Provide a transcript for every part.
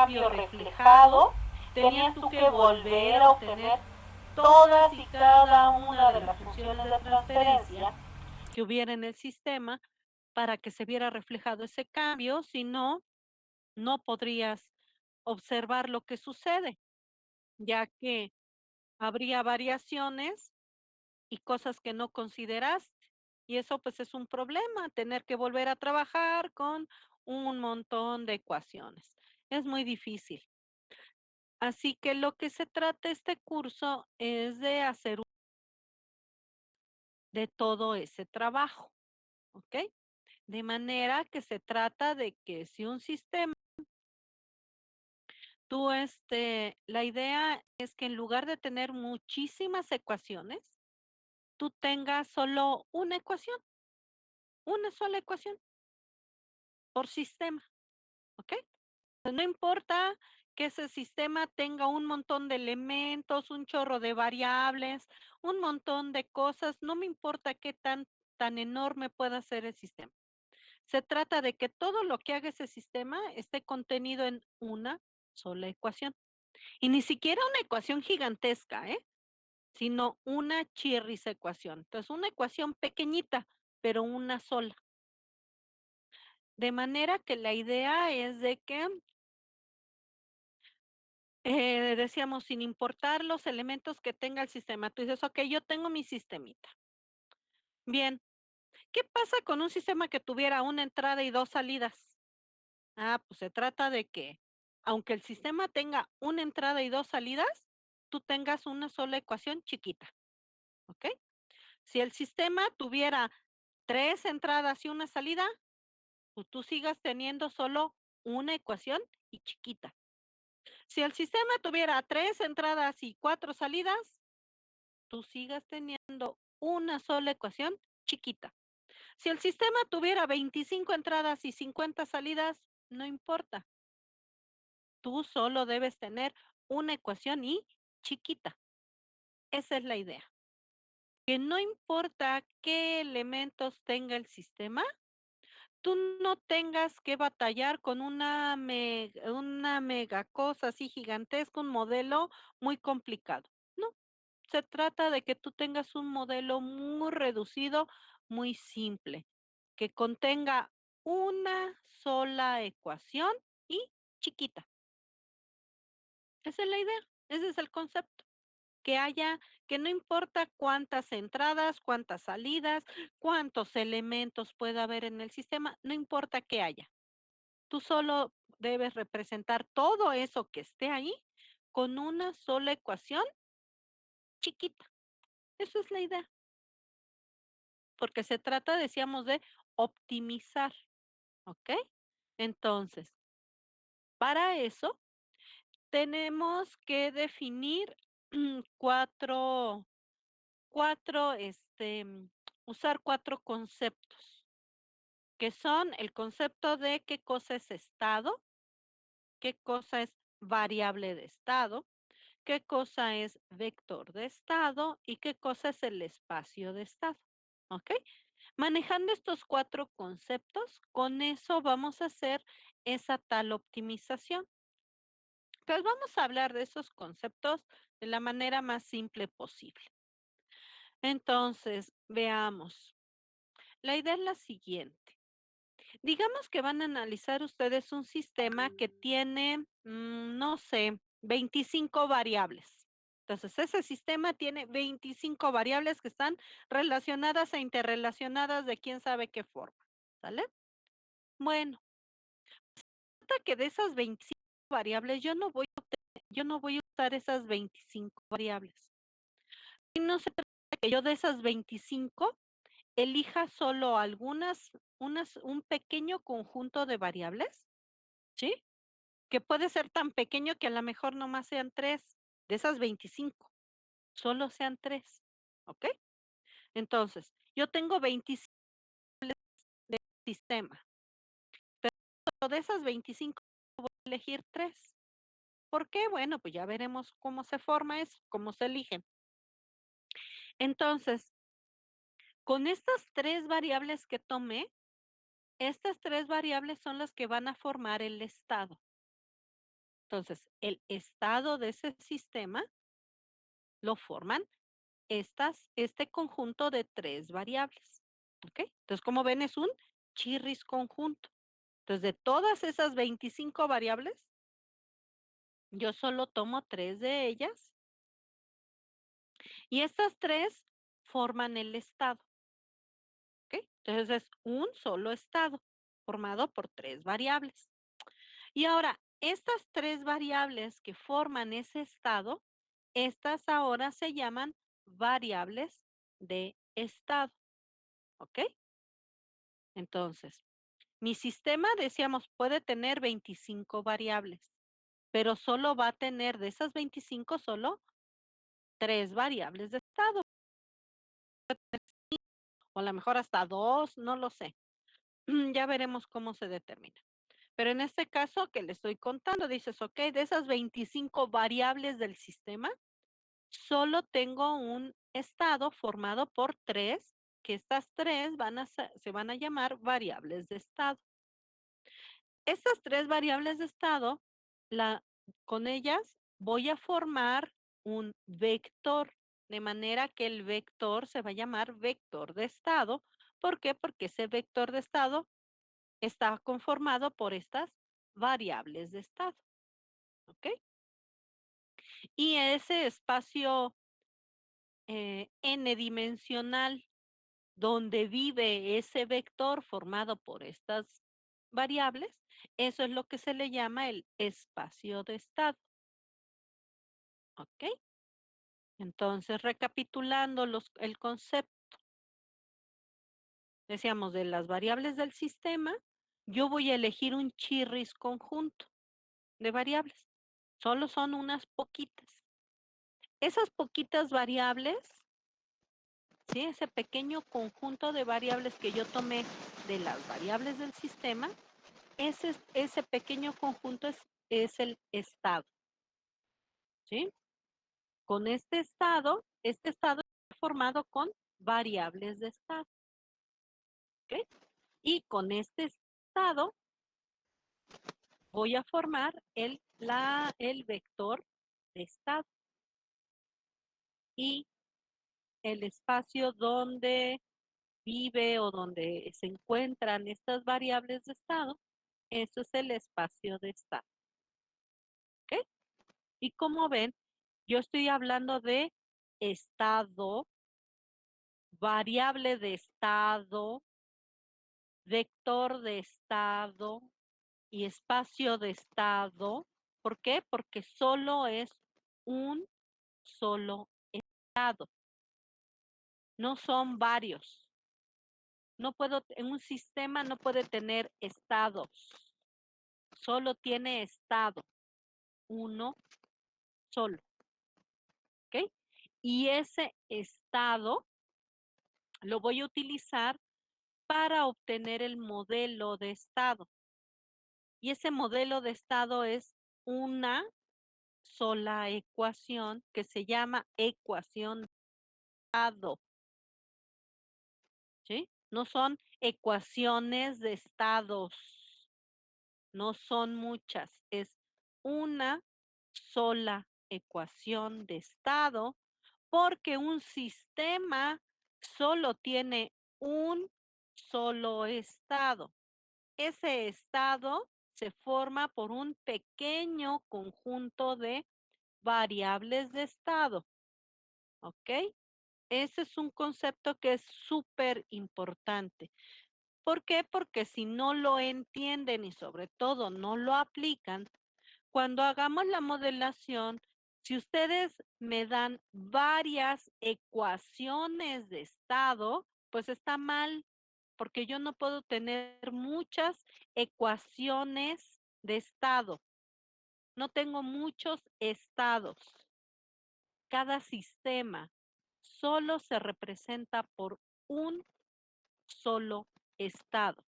cambio reflejado, tenías tú que volver a obtener todas y cada una de las funciones de transferencia que hubiera en el sistema para que se viera reflejado ese cambio, si no, no podrías observar lo que sucede, ya que habría variaciones y cosas que no consideraste. Y eso pues es un problema, tener que volver a trabajar con un montón de ecuaciones. Es muy difícil. Así que lo que se trata este curso es de hacer de todo ese trabajo, ¿ok? De manera que se trata de que si un sistema, la idea es que en lugar de tener muchísimas ecuaciones, tú tengas solo una ecuación, una sola ecuación por sistema, ¿ok? No importa que ese sistema tenga un montón de elementos, un chorro de variables, un montón de cosas, no me importa qué tan enorme pueda ser el sistema. Se trata de que todo lo que haga ese sistema esté contenido en una sola ecuación. Y ni siquiera una ecuación gigantesca, ¿eh? Sino una chirris ecuación. Entonces, una ecuación pequeñita, pero una sola. De manera que la idea es de que decíamos, sin importar los elementos que tenga el sistema, tú dices, ok, yo tengo mi sistemita. Bien, ¿qué pasa con un sistema que tuviera una entrada y dos salidas? Ah, pues se trata de que, aunque el sistema tenga una entrada y dos salidas, tú tengas una sola ecuación chiquita, ¿ok? Si el sistema tuviera tres entradas y una salida, pues tú sigas teniendo solo una ecuación y chiquita. Si el sistema tuviera tres entradas y cuatro salidas, tú sigas teniendo una sola ecuación chiquita. Si el sistema tuviera 25 entradas y 50 salidas, no importa. Tú solo debes tener una ecuación y chiquita. Esa es la idea. Que no importa qué elementos tenga el sistema, tú no tengas que batallar con una mega cosa así gigantesca, un modelo muy complicado. No, se trata de que tú tengas un modelo muy reducido, muy simple, que contenga una sola ecuación y chiquita. Esa es la idea, ese es el concepto. Que haya, que no importa cuántas entradas, cuántas salidas, cuántos elementos pueda haber en el sistema, no importa qué haya. Tú solo debes representar todo eso que esté ahí con una sola ecuación chiquita. Eso es la idea, porque se trata, decíamos, de optimizar, ¿ok? Entonces, para eso tenemos que definir cuatro, cuatro, usar cuatro conceptos, que son el concepto de qué cosa es estado, qué cosa es variable de estado, qué cosa es vector de estado y qué cosa es el espacio de estado. ¿Ok? Manejando estos cuatro conceptos, con eso vamos a hacer esa tal optimización. Entonces vamos a hablar de esos conceptos de la manera más simple posible. Entonces, veamos. La idea es la siguiente. Digamos que van a analizar ustedes un sistema que tiene, no sé, 25 variables. Entonces, ese sistema tiene 25 variables que están relacionadas e interrelacionadas de quién sabe qué forma. ¿Sale? Bueno, resulta que de esas 25 variables yo no voy a usar esas 25 variables. Y no se trata de que yo de esas 25 elija solo un pequeño conjunto de variables, ¿sí? Que puede ser tan pequeño que a lo mejor nomás sean 3 de esas 25, solo sean 3, ¿ok? Entonces, yo tengo 25 de sistema, pero de esas 25 voy a elegir 3. ¿Por qué? Bueno, pues ya veremos cómo se forma eso, cómo se eligen. Entonces, con estas 3 variables que tomé, estas 3 variables son las que van a formar el estado. Entonces, el estado de ese sistema lo forman este conjunto de 3 variables, ¿ok? Entonces, como ven, es un chirris conjunto. Entonces, de todas esas 25 variables, yo solo tomo 3 de ellas y estas 3 forman el estado, ¿ok? Entonces, es un solo estado formado por 3 variables. Y ahora, estas 3 variables que forman ese estado, estas ahora se llaman variables de estado, ¿ok? Entonces, mi sistema, decíamos, puede tener 25 variables, pero solo va a tener de esas 25 solo 3 variables de estado, o a lo mejor hasta 2, no lo sé. Ya veremos cómo se determina. Pero en este caso que le estoy contando, dices, ok, de esas 25 variables del sistema, solo tengo un estado formado por 3, que estas 3 se van a llamar variables de estado. Estas 3 variables de estado, la, con ellas voy a formar un vector, de manera que el vector se va a llamar vector de estado. ¿Por qué? Porque ese vector de estado está conformado por estas variables de estado, ¿ok? Y ese espacio n-dimensional donde vive ese vector formado por estas variables, eso es lo que se le llama el espacio de estado, ¿ok? Entonces, recapitulando el concepto, decíamos de las variables del sistema, yo voy a elegir un chirris conjunto de variables. Solo son unas poquitas. Esas poquitas variables, ¿sí? Ese pequeño conjunto de variables que yo tomé de las variables del sistema, ese pequeño conjunto es el estado, ¿sí? Con este estado está formado con variables de estado, ¿ok? Y con este estado voy a formar el vector de estado y el espacio donde vive o donde se encuentran estas variables de estado, eso es el espacio de estado, ¿ok? Y como ven, yo estoy hablando de estado, variable de estado, vector de estado y espacio de estado. ¿Por qué? Porque solo es un solo estado, no son varios. No puedo, en un sistema no puede tener estados, solo tiene estado, uno solo, ¿ok? Y ese estado lo voy a utilizar para obtener el modelo de estado. Y ese modelo de estado es una sola ecuación que se llama ecuación de estado, ¿sí? No son ecuaciones de estados, no son muchas, es una sola ecuación de estado porque un sistema solo tiene un solo estado. Ese estado se forma por un pequeño conjunto de variables de estado, ¿ok? Ese es un concepto que es súper importante. ¿Por qué? Porque si no lo entienden y sobre todo no lo aplican, cuando hagamos la modelación, si ustedes me dan varias ecuaciones de estado, pues está mal, porque yo no puedo tener muchas ecuaciones de estado. No tengo muchos estados. Cada sistema solo se representa por un solo estado.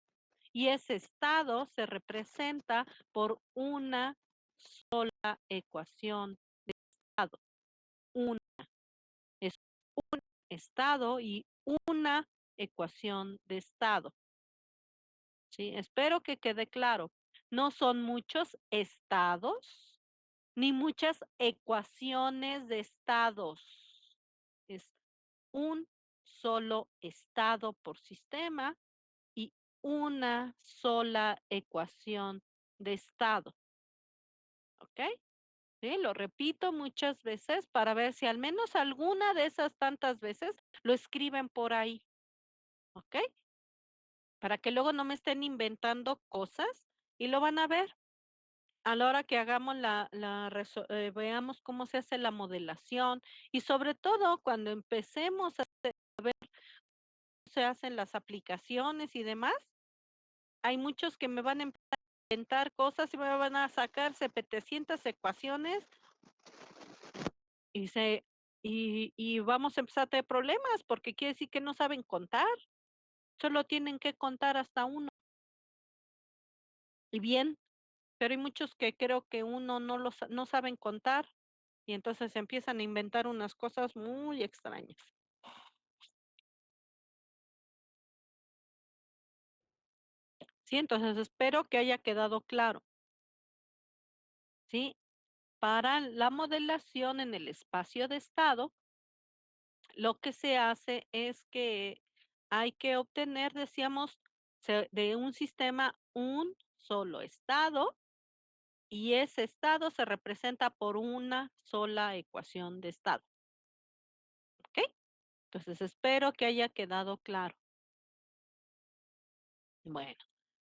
Y ese estado se representa por una sola ecuación de estado. Una es un estado y una ecuación de estado. ¿Sí? Espero que quede claro. No son muchos estados, ni muchas ecuaciones de estados. Es un solo estado por sistema y una sola ecuación de estado, ¿ok? Sí, lo repito muchas veces para ver si al menos alguna de esas tantas veces lo escriben por ahí, ¿ok? Para que luego no me estén inventando cosas y lo van a ver. A la hora que hagamos veamos cómo se hace la modelación y sobre todo cuando empecemos a ver cómo se hacen las aplicaciones y demás, hay muchos que me van a inventar cosas y me van a sacar 700 ecuaciones y y vamos a empezar a tener problemas porque quiere decir que no saben contar, solo tienen que contar hasta uno. Y bien, pero hay muchos que creo que uno no saben contar y entonces empiezan a inventar unas cosas muy extrañas. Sí, entonces espero que haya quedado claro, ¿sí? Para la modelación en el espacio de estado, lo que se hace es que hay que obtener, decíamos, de un sistema un solo estado y ese estado se representa por una sola ecuación de estado, ¿ok? Entonces espero que haya quedado claro. Bueno,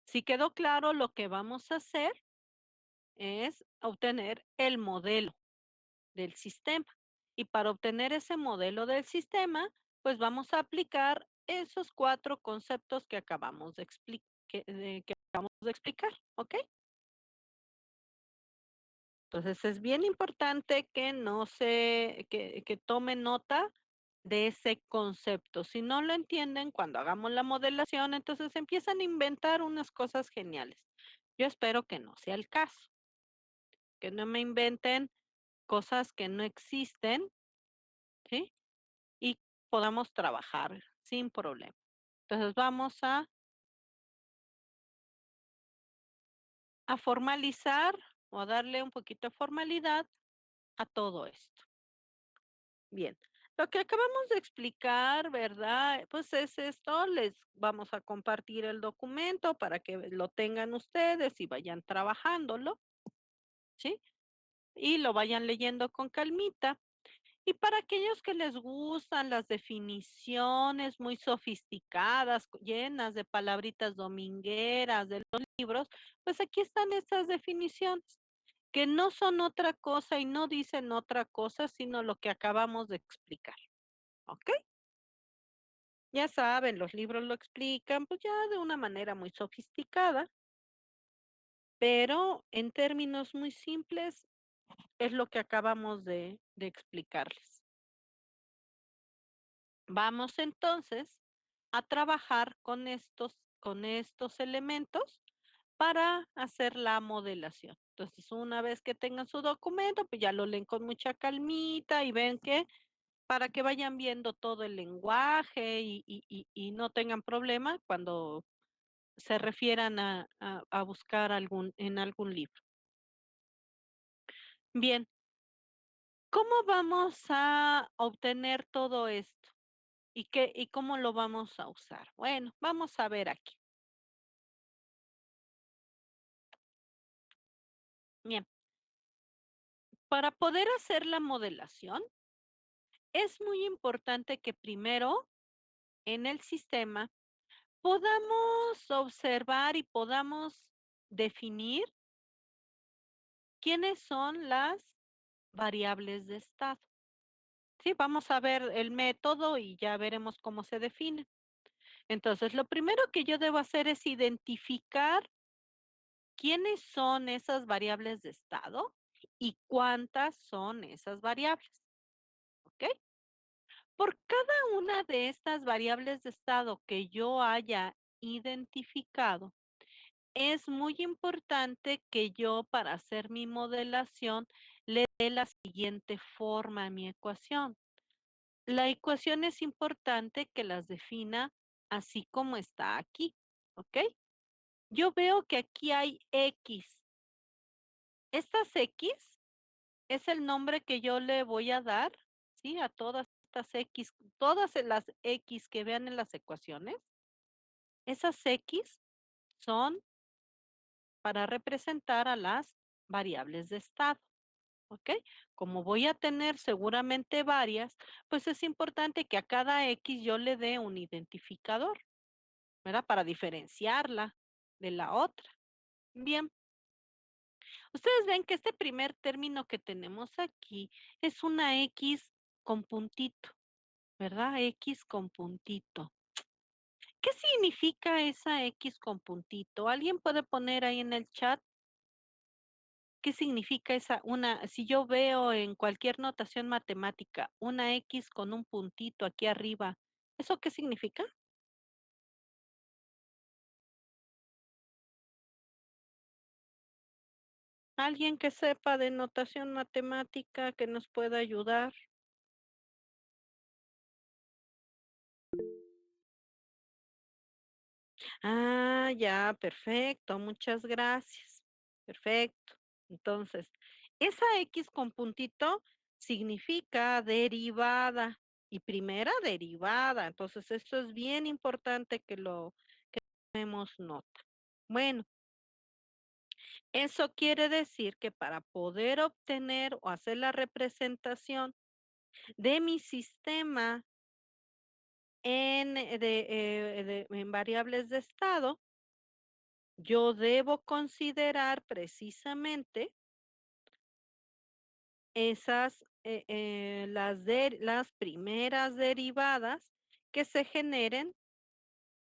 si quedó claro, lo que vamos a hacer es obtener el modelo del sistema. Y para obtener ese modelo del sistema, pues vamos a aplicar esos 4 conceptos que acabamos que acabamos de explicar, ¿ok? Entonces es bien importante que no se que tomen nota de ese concepto. Si no lo entienden cuando hagamos la modelación, entonces empiezan a inventar unas cosas geniales. Yo espero que no sea el caso, que no me inventen cosas que no existen, ¿sí? Y podamos trabajar sin problema. Entonces vamos a formalizar o a darle un poquito de formalidad a todo esto. Bien, lo que acabamos de explicar, ¿verdad? Pues es esto, les vamos a compartir el documento para que lo tengan ustedes y vayan trabajándolo, ¿sí? Y lo vayan leyendo con calmita. Y para aquellos que les gustan las definiciones muy sofisticadas, llenas de palabritas domingueras de los libros, pues aquí están estas definiciones, que no son otra cosa y no dicen otra cosa, sino lo que acabamos de explicar, ¿ok? Ya saben, los libros lo explican, pues ya de una manera muy sofisticada, pero en términos muy simples es lo que acabamos de explicarles. Vamos entonces a trabajar con estos elementos para hacer la modelación. Entonces, una vez que tengan su documento, pues ya lo leen con mucha calmita y ven que para que vayan viendo todo el lenguaje y no tengan problema cuando se refieran a buscar en algún libro. Bien, ¿cómo vamos a obtener todo esto? Y cómo lo vamos a usar? Bueno, vamos a ver aquí. Bien, para poder hacer la modelación, es muy importante que primero en el sistema podamos observar y podamos definir quiénes son las variables de estado. Sí, vamos a ver el método y ya veremos cómo se define. Entonces, lo primero que yo debo hacer es identificar quiénes son esas variables de estado y cuántas son esas variables, ¿ok? Por cada una de estas variables de estado que yo haya identificado, es muy importante que yo para hacer mi modelación le dé la siguiente forma a mi ecuación. La ecuación es importante que las defina así como está aquí, ¿ok? Yo veo que aquí hay X. Estas X es el nombre que yo le voy a dar, ¿sí? A todas estas x, todas las x que vean en las ecuaciones, esas x son para representar a las variables de estado, ¿ok? Como voy a tener seguramente varias, pues es importante que a cada x yo le dé un identificador, ¿verdad? Para diferenciarla de la otra. Bien, ustedes ven que este primer término que tenemos aquí es una x con puntito, ¿verdad? X con puntito. ¿Qué significa esa X con puntito? ¿Alguien puede poner ahí en el chat qué significa esa una si yo veo en cualquier notación matemática una X con un puntito aquí arriba, ¿eso qué significa? ¿Alguien que sepa de notación matemática que nos pueda ayudar? Ah, ya, perfecto, muchas gracias. Perfecto. Entonces, esa X con puntito significa derivada y primera derivada. Entonces, esto es bien importante que lo que tomemos nota. Bueno, eso quiere decir que para poder obtener o hacer la representación de mi sistema en variables de estado, yo debo considerar precisamente esas, las primeras derivadas que se generen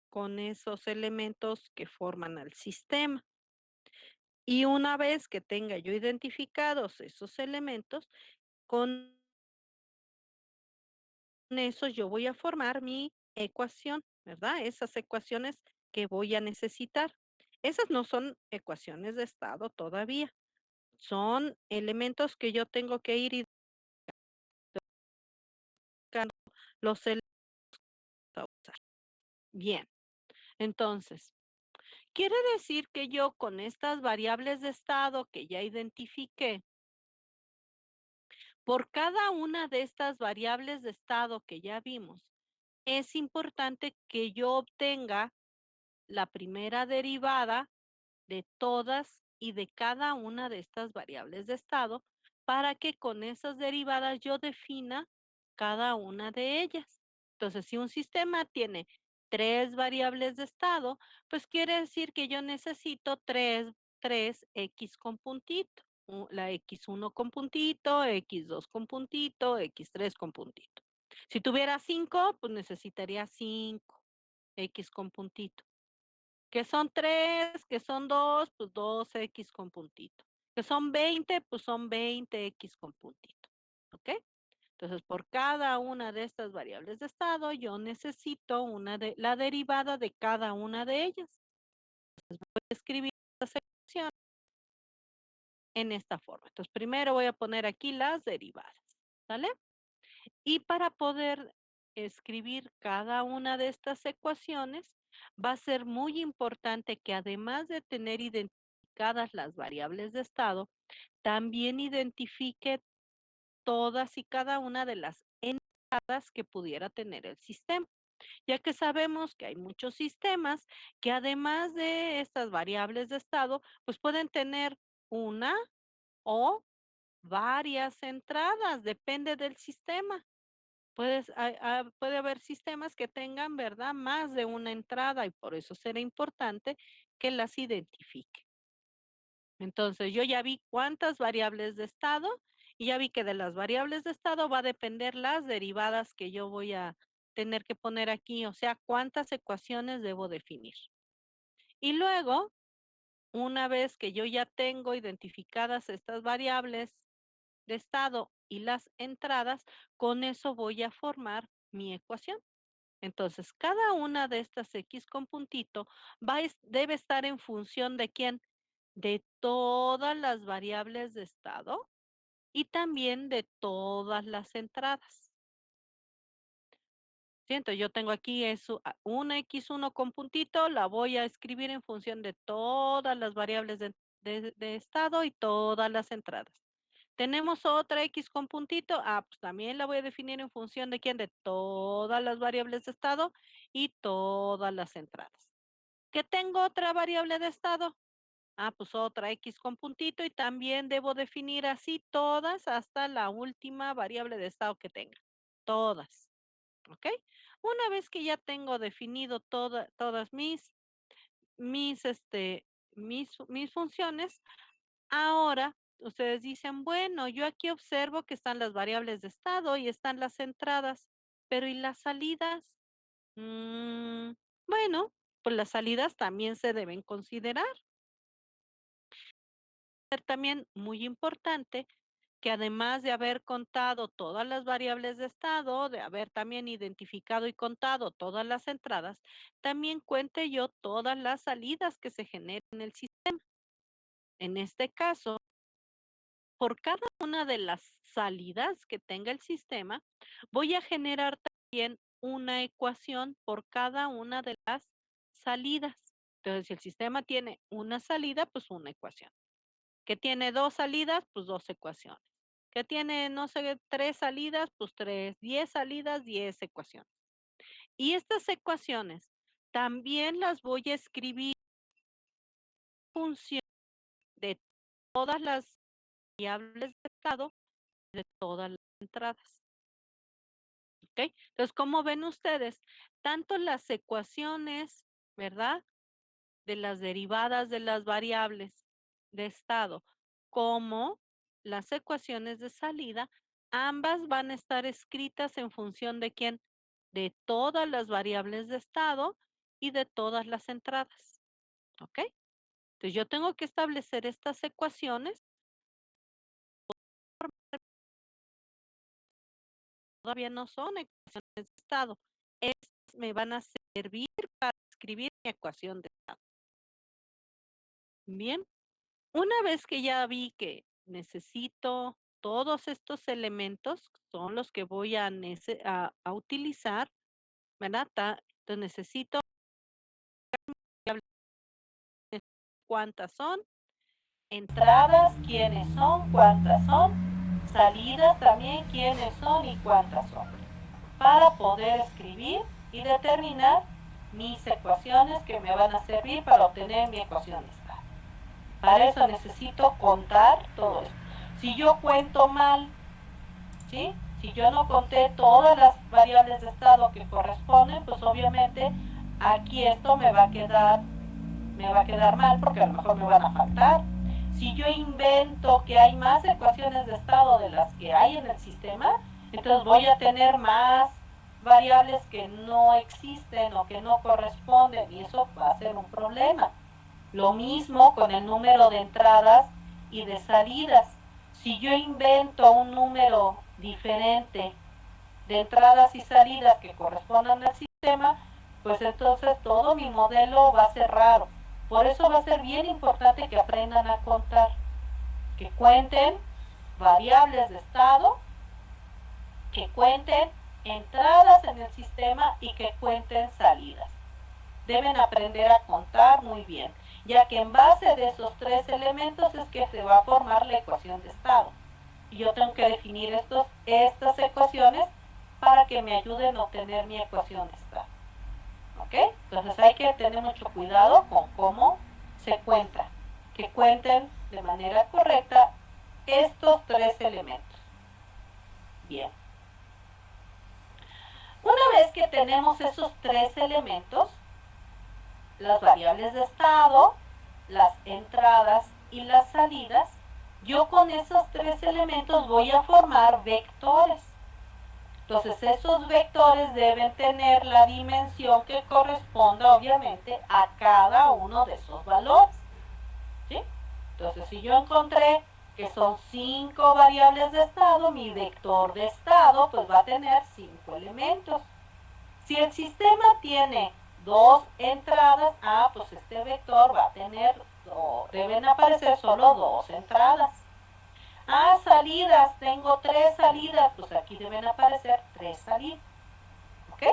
con esos elementos que forman al sistema. Y una vez que tenga yo identificados esos elementos, con eso yo voy a formar mi ecuación, ¿verdad? Esas ecuaciones que voy a necesitar. Esas no son ecuaciones de estado todavía. Son elementos que yo tengo que ir identificando los elementos a usar. Bien, entonces, quiere decir que yo con estas variables de estado que ya identifiqué, por cada una de estas variables de estado que ya vimos, es importante que yo obtenga la primera derivada de todas y de cada una de estas variables de estado para que con esas derivadas yo defina cada una de ellas. Entonces, si un sistema tiene tres variables de estado, pues quiere decir que yo necesito tres X con puntito. La X1 con puntito, X2 con puntito, X3 con puntito. Si tuviera 5, pues necesitaría 5 X con puntito. Que son 3, que son 2, pues 2x con puntito. Que son 20, pues son 20x con puntito. ¿Ok? Entonces, por cada una de estas variables de estado, yo necesito la derivada de cada una de ellas. Voy a escribir esta sección en esta forma. Entonces, primero voy a poner aquí las derivadas. ¿Sale? Y para poder escribir cada una de estas ecuaciones, va a ser muy importante que además de tener identificadas las variables de estado, también identifique todas y cada una de las entradas que pudiera tener el sistema, ya que sabemos que hay muchos sistemas que además de estas variables de estado, pues pueden tener una o varias entradas, depende del sistema. Puede haber sistemas que tengan, ¿verdad?, más de una entrada y por eso será importante que las identifique. Entonces, yo ya vi cuántas variables de estado y ya vi que de las variables de estado va a depender las derivadas que yo voy a tener que poner aquí, o sea, cuántas ecuaciones debo definir. Y luego, una vez que yo ya tengo identificadas estas variables de estado y las entradas, con eso voy a formar mi ecuación. Entonces, cada una de estas X con puntito debe estar en función de quién, de todas las variables de estado y también de todas las entradas. Siento, yo tengo aquí una X1 con puntito, la voy a escribir en función de todas las variables de estado y todas las entradas. Tenemos otra X con puntito, pues también la voy a definir en función de quién, de todas las variables de estado y todas las entradas. ¿Que tengo otra variable de estado? Pues otra X con puntito y también debo definir así todas hasta la última variable de estado que tenga. Todas, ¿ok? Una vez que ya tengo definido todas mis, este, mis funciones, ahora ustedes dicen, bueno, yo aquí observo que están las variables de estado y están las entradas, pero ¿y las salidas? Bueno, pues las salidas también se deben considerar. También muy importante que además de haber contado todas las variables de estado, de haber también identificado y contado todas las entradas, también cuente yo todas las salidas que se generen en el sistema. En este caso, por cada una de las salidas que tenga el sistema, voy a generar también una ecuación por cada una de las salidas. Entonces, si el sistema tiene una salida, pues una ecuación. Que tiene 2 salidas, pues 2 ecuaciones. Que tiene, no sé, 3 salidas, pues 3, 10 salidas, 10 ecuaciones. Y estas ecuaciones también las voy a escribir en función de todas las variables de estado, de todas las entradas. ¿Ok? Entonces, como ven ustedes, tanto las ecuaciones, ¿verdad? De las derivadas de las variables de estado, como las ecuaciones de salida, ambas van a estar escritas en función de quién, de todas las variables de estado y de todas las entradas. ¿Ok? Entonces yo tengo que establecer estas ecuaciones, todavía no son ecuaciones de estado. Estas me van a servir para escribir mi ecuación de estado. Bien. Una vez que ya vi que necesito todos estos elementos, son los que voy a utilizar, ¿verdad? Entonces necesito cuántas son, entradas, quiénes son, cuántas son, salidas también, quiénes son y cuántas son, para poder escribir y determinar mis ecuaciones que me van a servir para obtener mi ecuación estándar. Para eso necesito contar todo esto. Si yo cuento mal, ¿sí? Si yo no conté todas las variables de estado que corresponden, pues obviamente aquí esto me va a quedar mal porque a lo mejor me van a faltar. Si yo invento que hay más ecuaciones de estado de las que hay en el sistema, entonces voy a tener más variables que no existen o que no corresponden y eso va a ser un problema. Lo mismo con el número de entradas y de salidas. Si yo invento un número diferente de entradas y salidas que correspondan al sistema, pues entonces todo mi modelo va a ser raro. Por eso va a ser bien importante que aprendan a contar, que cuenten variables de estado, que cuenten entradas en el sistema y que cuenten salidas. Deben aprender a contar muy bien, ya que en base de esos tres elementos es que se va a formar la ecuación de estado. Y yo tengo que definir estas ecuaciones para que me ayuden a obtener mi ecuación de estado. ¿Ok? Entonces hay que tener mucho cuidado con cómo se cuenta. Que cuenten de manera correcta estos tres elementos. Bien. Una vez que tenemos esos tres elementos, las variables de estado, las entradas y las salidas, yo con esos tres elementos voy a formar vectores. Entonces esos vectores deben tener la dimensión que corresponda obviamente a cada uno de esos valores. ¿Sí? Entonces si yo encontré que son 5 variables de estado, mi vector de estado pues va a tener 5 elementos. Si el sistema tiene 2 entradas, pues este vector va a tener, deben aparecer solo 2 entradas. Salidas, tengo 3 salidas, pues aquí deben aparecer 3 salidas. ¿Ok?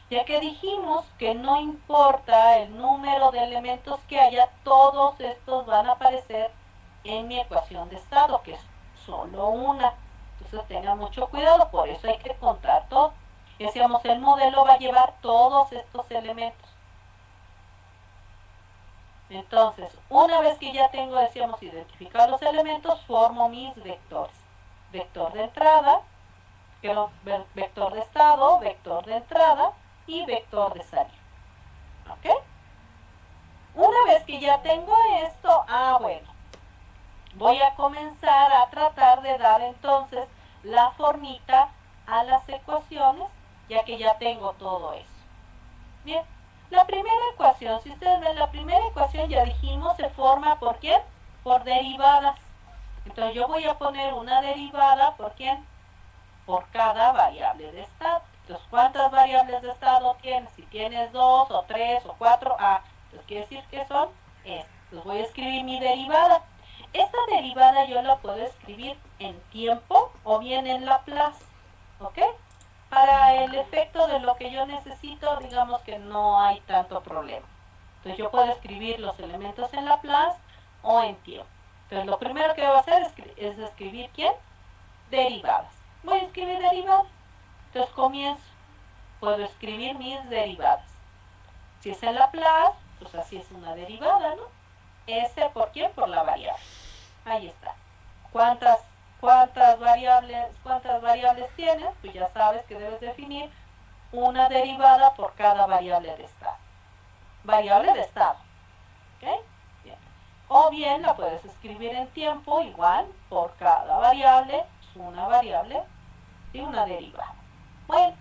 Ya que dijimos que no importa el número de elementos que haya, todos estos van a aparecer en mi ecuación de estado, que solo una. Entonces tengan mucho cuidado, por eso hay que contar todo. Decíamos, el modelo va a llevar todos estos elementos. Entonces, una vez que ya tengo, decíamos, identificados los elementos, formo mis vectores. Vector de entrada, vector de estado, vector de entrada y vector de salida. ¿Ok? Una vez que ya tengo esto, bueno, voy a comenzar a tratar de dar entonces la formita a las ecuaciones, ya que ya tengo todo eso. Bien, la primera ecuación, si ustedes ven, la primera ecuación ya dijimos se forma ¿por quién? Por derivadas. Entonces yo voy a poner una derivada ¿por quién? Por cada variable de estado. Entonces, ¿cuántas variables de estado tienes? Si tienes 2 o 3 o 4, entonces quiere decir que son estas. Entonces voy a escribir mi derivada. Esta derivada yo la puedo escribir en tiempo o bien en Laplace, ¿ok? Para el efecto de lo que yo necesito, digamos que no hay tanto problema. Entonces yo puedo escribir los elementos en Laplace o en tiempo. Entonces lo primero que voy a hacer es escribir ¿quién? Derivadas. Voy a escribir derivadas. Entonces comienzo. Puedo escribir mis derivadas. Si es en Laplace, pues así es una derivada, ¿no? S por quién? Por la variable. Ahí está. ¿Cuántas variables tienes? Pues ya sabes que debes definir una derivada por cada variable de estado. Variable de estado. ¿Ok? Bien. O bien la puedes escribir en tiempo, igual, por cada variable, una variable y una derivada. Bueno.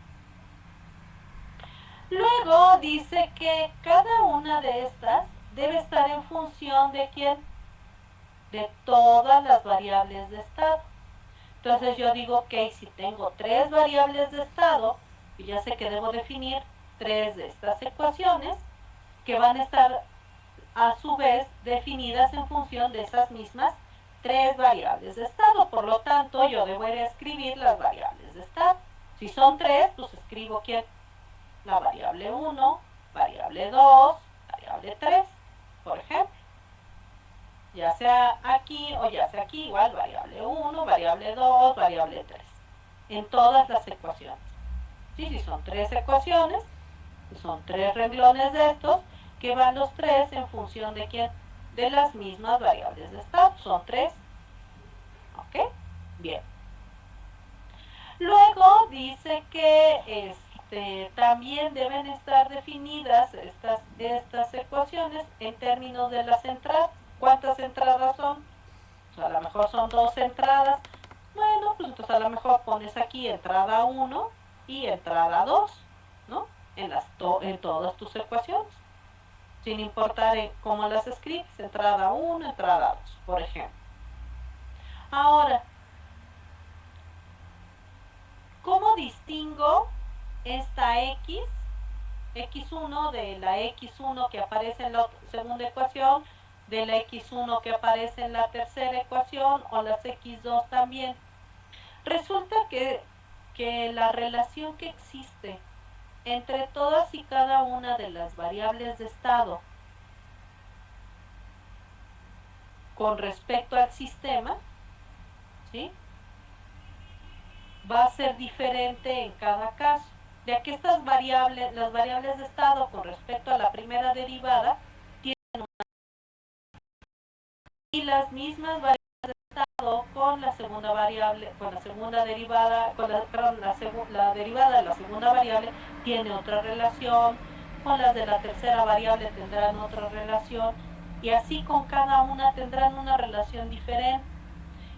Luego dice que cada una de estas debe estar en función de quién? De todas las variables de estado. Entonces yo digo, ok, si tengo 3 variables de estado, y ya sé que debo definir 3 de estas ecuaciones, que van a estar a su vez definidas en función de esas mismas 3 variables de estado. Por lo tanto, yo debo escribir las variables de estado. Si son 3, pues escribo ¿quién? La variable 1, variable 2, variable 3, por ejemplo. Ya sea aquí o ya sea aquí, igual variable 1, variable 2, variable 3. En todas las ecuaciones. Sí, si son 3 ecuaciones, son 3 renglones de estos, que van los 3 en función de quién? De las mismas variables de estado. Son 3. ¿Ok? Bien. Luego dice que también deben estar definidas estas ecuaciones en términos de las entradas. ¿Cuántas entradas son? O sea, a lo mejor son 2 entradas. Bueno, pues entonces a lo mejor pones aquí entrada 1 y entrada 2, ¿no? En todas tus ecuaciones. Sin importar cómo las escribes, entrada 1, entrada 2, por ejemplo. Ahora, ¿cómo distingo esta x1 de la x1 que aparece en la segunda ecuación, de la x1 que aparece en la tercera ecuación o las x2 también? Resulta que la relación que existe entre todas y cada una de las variables de estado con respecto al sistema, ¿sí?, va a ser diferente en cada caso, ya que las variables de estado con respecto a la primera derivada tienen y las mismas variables de estado con la segunda variable, con la segunda derivada, la derivada de la segunda variable tiene otra relación, con las de la tercera variable tendrán otra relación, y así con cada una tendrán una relación diferente.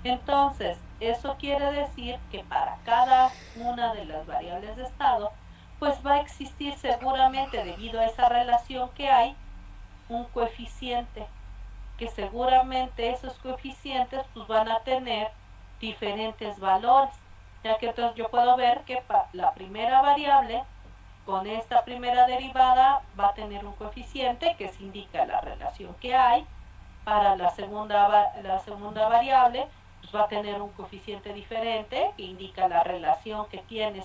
Entonces, eso quiere decir que para cada una de las variables de estado, pues va a existir seguramente, debido a esa relación que hay, un coeficiente, que seguramente esos coeficientes pues van a tener diferentes valores, ya que entonces yo puedo ver que la primera variable con esta primera derivada va a tener un coeficiente que se indica la relación que hay. Para la segunda variable pues va a tener un coeficiente diferente que indica la relación que tiene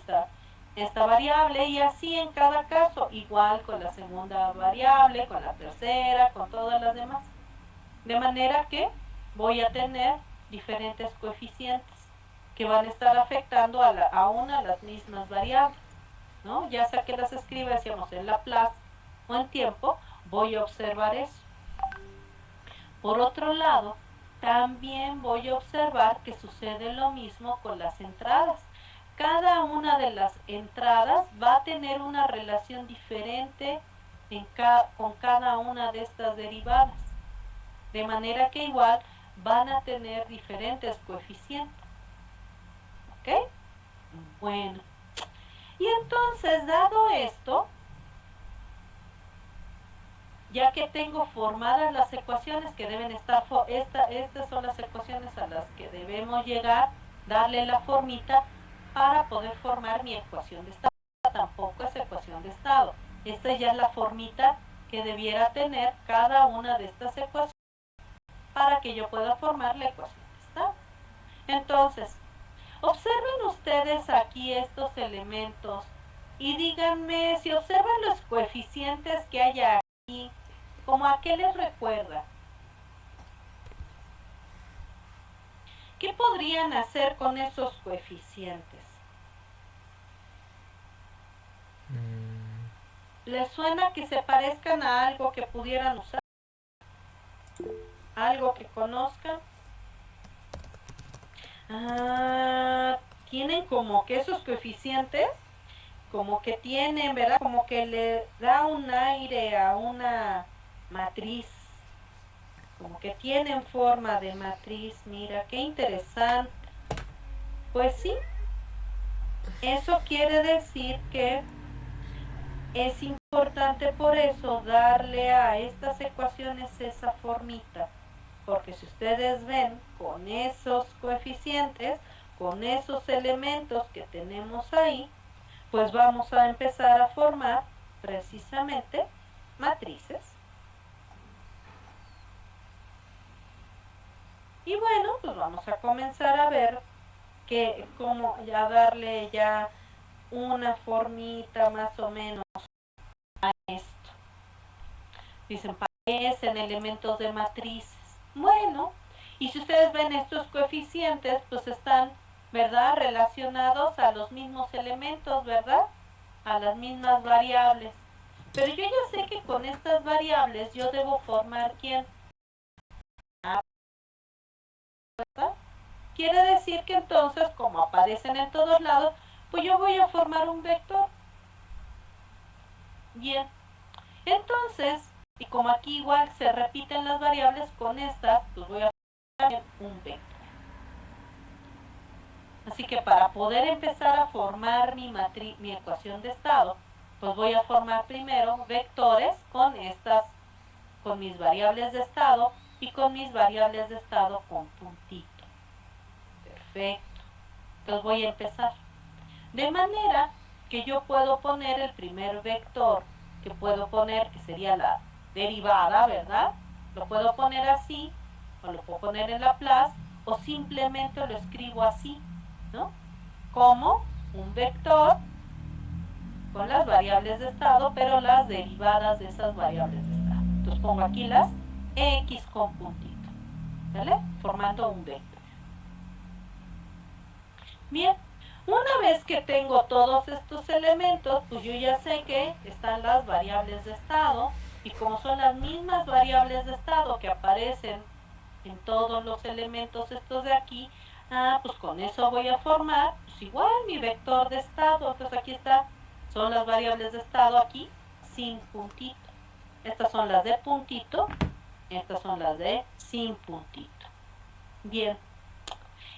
esta variable, y así en cada caso, igual con la segunda variable, con la tercera, con todas las demás. De manera que voy a tener diferentes coeficientes que van a estar afectando a una las mismas variables, ¿no? Ya sea que las escriba, decíamos, en Laplace o en tiempo, voy a observar eso. Por otro lado, también voy a observar que sucede lo mismo con las entradas. Cada una de las entradas va a tener una relación diferente con cada una de estas derivadas. De manera que igual van a tener diferentes coeficientes. ¿Ok? Bueno. Y entonces, dado esto, ya que tengo formadas las ecuaciones que deben estar, estas son las ecuaciones a las que debemos llegar, darle la formita para poder formar mi ecuación de estado. Tampoco es ecuación de estado. Esta ya es la formita que debiera tener cada una de estas ecuaciones para que yo pueda formar la ecuación de estado. Entonces, observen ustedes aquí estos elementos y díganme si observan los coeficientes que hay aquí, ¿como a qué les recuerda? ¿Qué podrían hacer con esos coeficientes? ¿Les suena que se parezcan a algo que pudieran usar? ¿Algo que conozcan? Tienen como que esos coeficientes, como que tienen, ¿verdad? Como que le da un aire a una matriz, como que tienen forma de matriz. Mira, qué interesante. Pues sí, eso quiere decir que es importante por eso darle a estas ecuaciones esa formita, porque si ustedes ven, con esos coeficientes, con esos elementos que tenemos ahí, pues vamos a empezar a formar precisamente matrices. Y bueno, pues vamos a comenzar a ver que cómo ya darle ya una formita más o menos a esto. Dicen, parecen elementos de matrices. Bueno, y si ustedes ven estos coeficientes, pues están, ¿verdad?, relacionados a los mismos elementos, ¿verdad?, a las mismas variables. Pero yo ya sé que con estas variables yo debo formar ¿quién? ¿Verdad? Quiere decir que entonces, como aparecen en todos lados, pues yo voy a formar un vector. Bien, entonces, y como aquí igual se repiten las variables, con estas, pues voy a formar un vector. Así que para poder empezar a formar mi ecuación de estado, pues voy a formar primero vectores con mis variables de estado y con mis variables de estado con puntito. Perfecto. Entonces voy a empezar. De manera que yo puedo poner el primer vector, que puedo poner, que sería la derivada, ¿verdad? Lo puedo poner así, o lo puedo poner en Laplace, o simplemente lo escribo así, ¿no? Como un vector con las variables de estado, pero las derivadas de esas variables de estado. Entonces pongo aquí las x con puntito, ¿vale? Formando un vector. Bien, una vez que tengo todos estos elementos, pues yo ya sé que están las variables de estado, y como son las mismas variables de estado que aparecen en todos los elementos estos de aquí, pues con eso voy a formar, pues igual mi vector de estado. Entonces aquí está, son las variables de estado aquí, sin puntito. Estas son las de puntito, estas son las de sin puntito. Bien.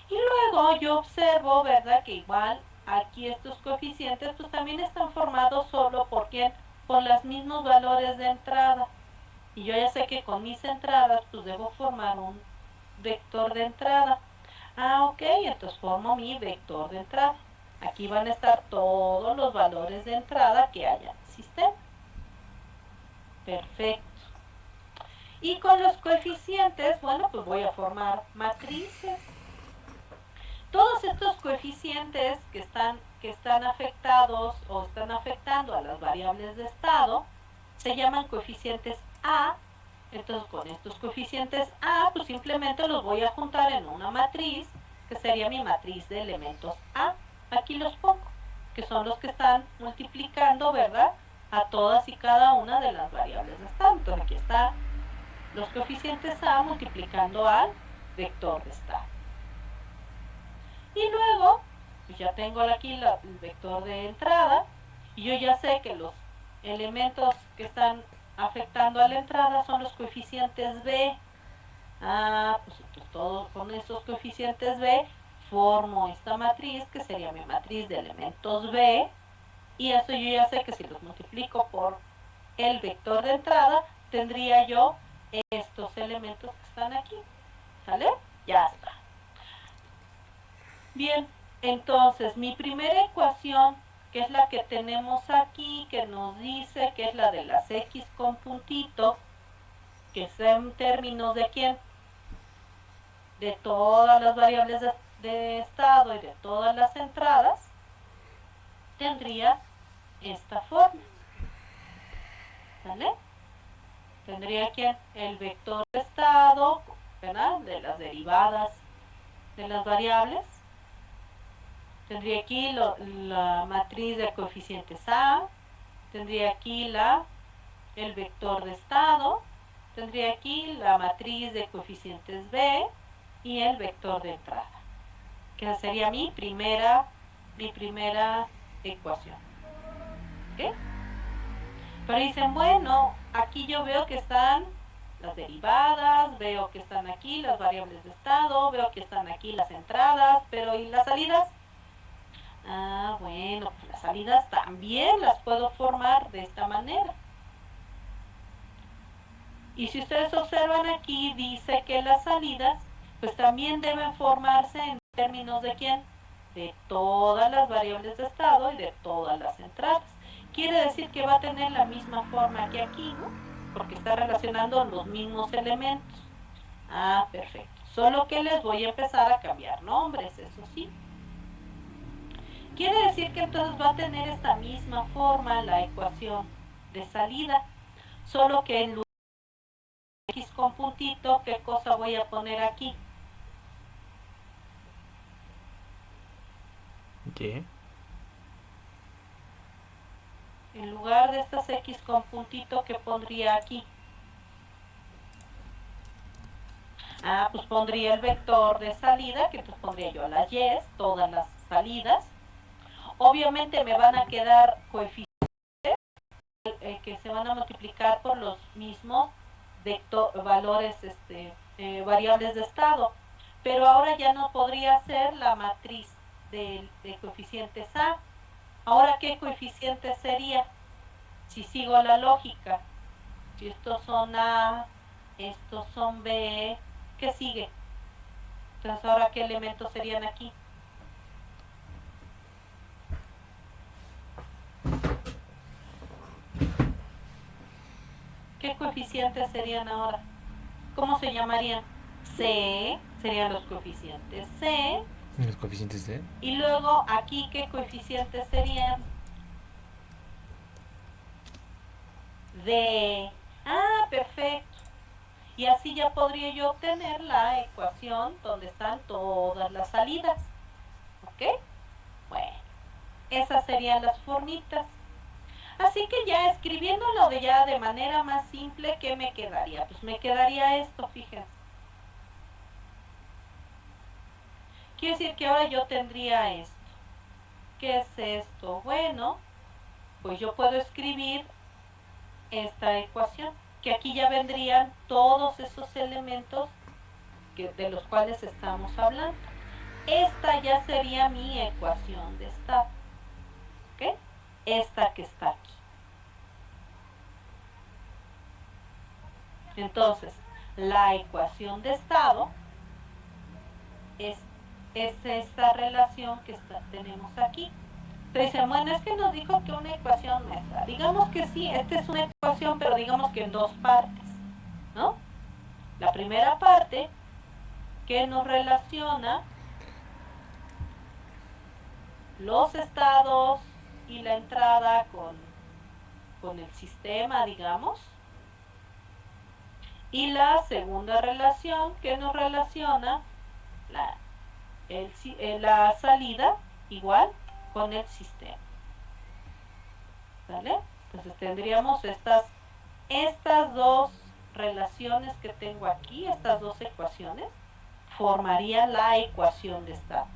Y luego yo observo, ¿verdad?, que igual aquí estos coeficientes pues también están formados solo por ¿quién? Por los mismos valores de entrada. Y yo ya sé que con mis entradas pues debo formar un vector de entrada. Ok, entonces formo mi vector de entrada. Aquí van a estar todos los valores de entrada que haya en el sistema. Perfecto. Y con los coeficientes, bueno, pues voy a formar matrices. Todos estos coeficientes que están afectados o están afectando a las variables de estado se llaman coeficientes A, Entonces con estos coeficientes A, pues simplemente los voy a juntar en una matriz, que sería mi matriz de elementos A. Aquí los pongo, que son los que están multiplicando, ¿verdad?, a todas y cada una de las variables de estado. Entonces aquí están los coeficientes A multiplicando al vector de estado. Y luego, pues ya tengo aquí el vector de entrada, y yo ya sé que los elementos que están afectando a la entrada son los coeficientes B. Pues entonces todo con esos coeficientes B formo esta matriz, que sería mi matriz de elementos B, y eso yo ya sé que si los multiplico por el vector de entrada, tendría yo estos elementos que están aquí, ¿sale? Ya está. Bien, entonces mi primera ecuación, que es la que tenemos aquí, que nos dice que es la de las X con puntito, que es en términos de ¿quién? De todas las variables de estado y de todas las entradas, tendría esta forma, ¿vale? Tendría aquí el vector de estado, ¿verdad?, de las derivadas de las variables. Tendría aquí la matriz de coeficientes A, tendría aquí el vector de estado, tendría aquí la matriz de coeficientes B y el vector de entrada, que sería mi primera ecuación. ¿Ok? Pero dicen, bueno, aquí yo veo que están las derivadas, veo que están aquí las variables de estado, veo que están aquí las entradas, pero ¿y las salidas? Bueno, pues las salidas también las puedo formar de esta manera. Y si ustedes observan aquí, dice que las salidas, pues también deben formarse en términos de ¿quién? De todas las variables de estado y de todas las entradas. Quiere decir que va a tener la misma forma que aquí, ¿no? Porque está relacionando los mismos elementos. Perfecto. Solo que les voy a empezar a cambiar nombres, eso sí. Quiere decir que entonces va a tener esta misma forma la ecuación de salida, solo que en lugar de X con puntito, ¿qué cosa voy a poner aquí? Y. En lugar de estas X con puntito, ¿qué pondría aquí? Pues pondría el vector de salida, que entonces pondría yo las Y, todas las salidas. Obviamente me van a quedar coeficientes que se van a multiplicar por los mismos valores, variables de estado. Pero ahora ya no podría ser la matriz de coeficientes A. Ahora, ¿qué coeficiente sería? Si sigo la lógica, si estos son A, estos son B, ¿qué sigue? Entonces, ahora, ¿qué elementos serían aquí? ¿Qué coeficientes serían ahora? ¿Cómo se llamarían? C, serían los coeficientes C. Los coeficientes de. Y luego, aquí, ¿qué coeficientes serían? D. Perfecto. Y así ya podría yo obtener la ecuación donde están todas las salidas. ¿Ok? Bueno, esas serían las formitas. Así que ya escribiéndolo ya de manera más simple, ¿qué me quedaría? Pues me quedaría esto, fíjense. Quiere decir que ahora yo tendría esto. ¿Qué es esto? Bueno, pues yo puedo escribir esta ecuación, que aquí ya vendrían todos esos elementos de los cuales estamos hablando. Esta ya sería mi ecuación de estado. ¿Ok? Esta que está aquí. Entonces, la ecuación de estado es esta relación que tenemos aquí. Entonces dicen, bueno, es que nos dijo que una ecuación maestra. Digamos que sí, esta es una ecuación, pero digamos que en dos partes, ¿no? La primera parte que nos relaciona los estados y la entrada con el sistema, digamos. Y la segunda relación que nos relaciona la, la salida igual con el sistema. ¿Vale? Entonces tendríamos estas dos relaciones que tengo aquí, estas dos ecuaciones, formarían la ecuación de estado.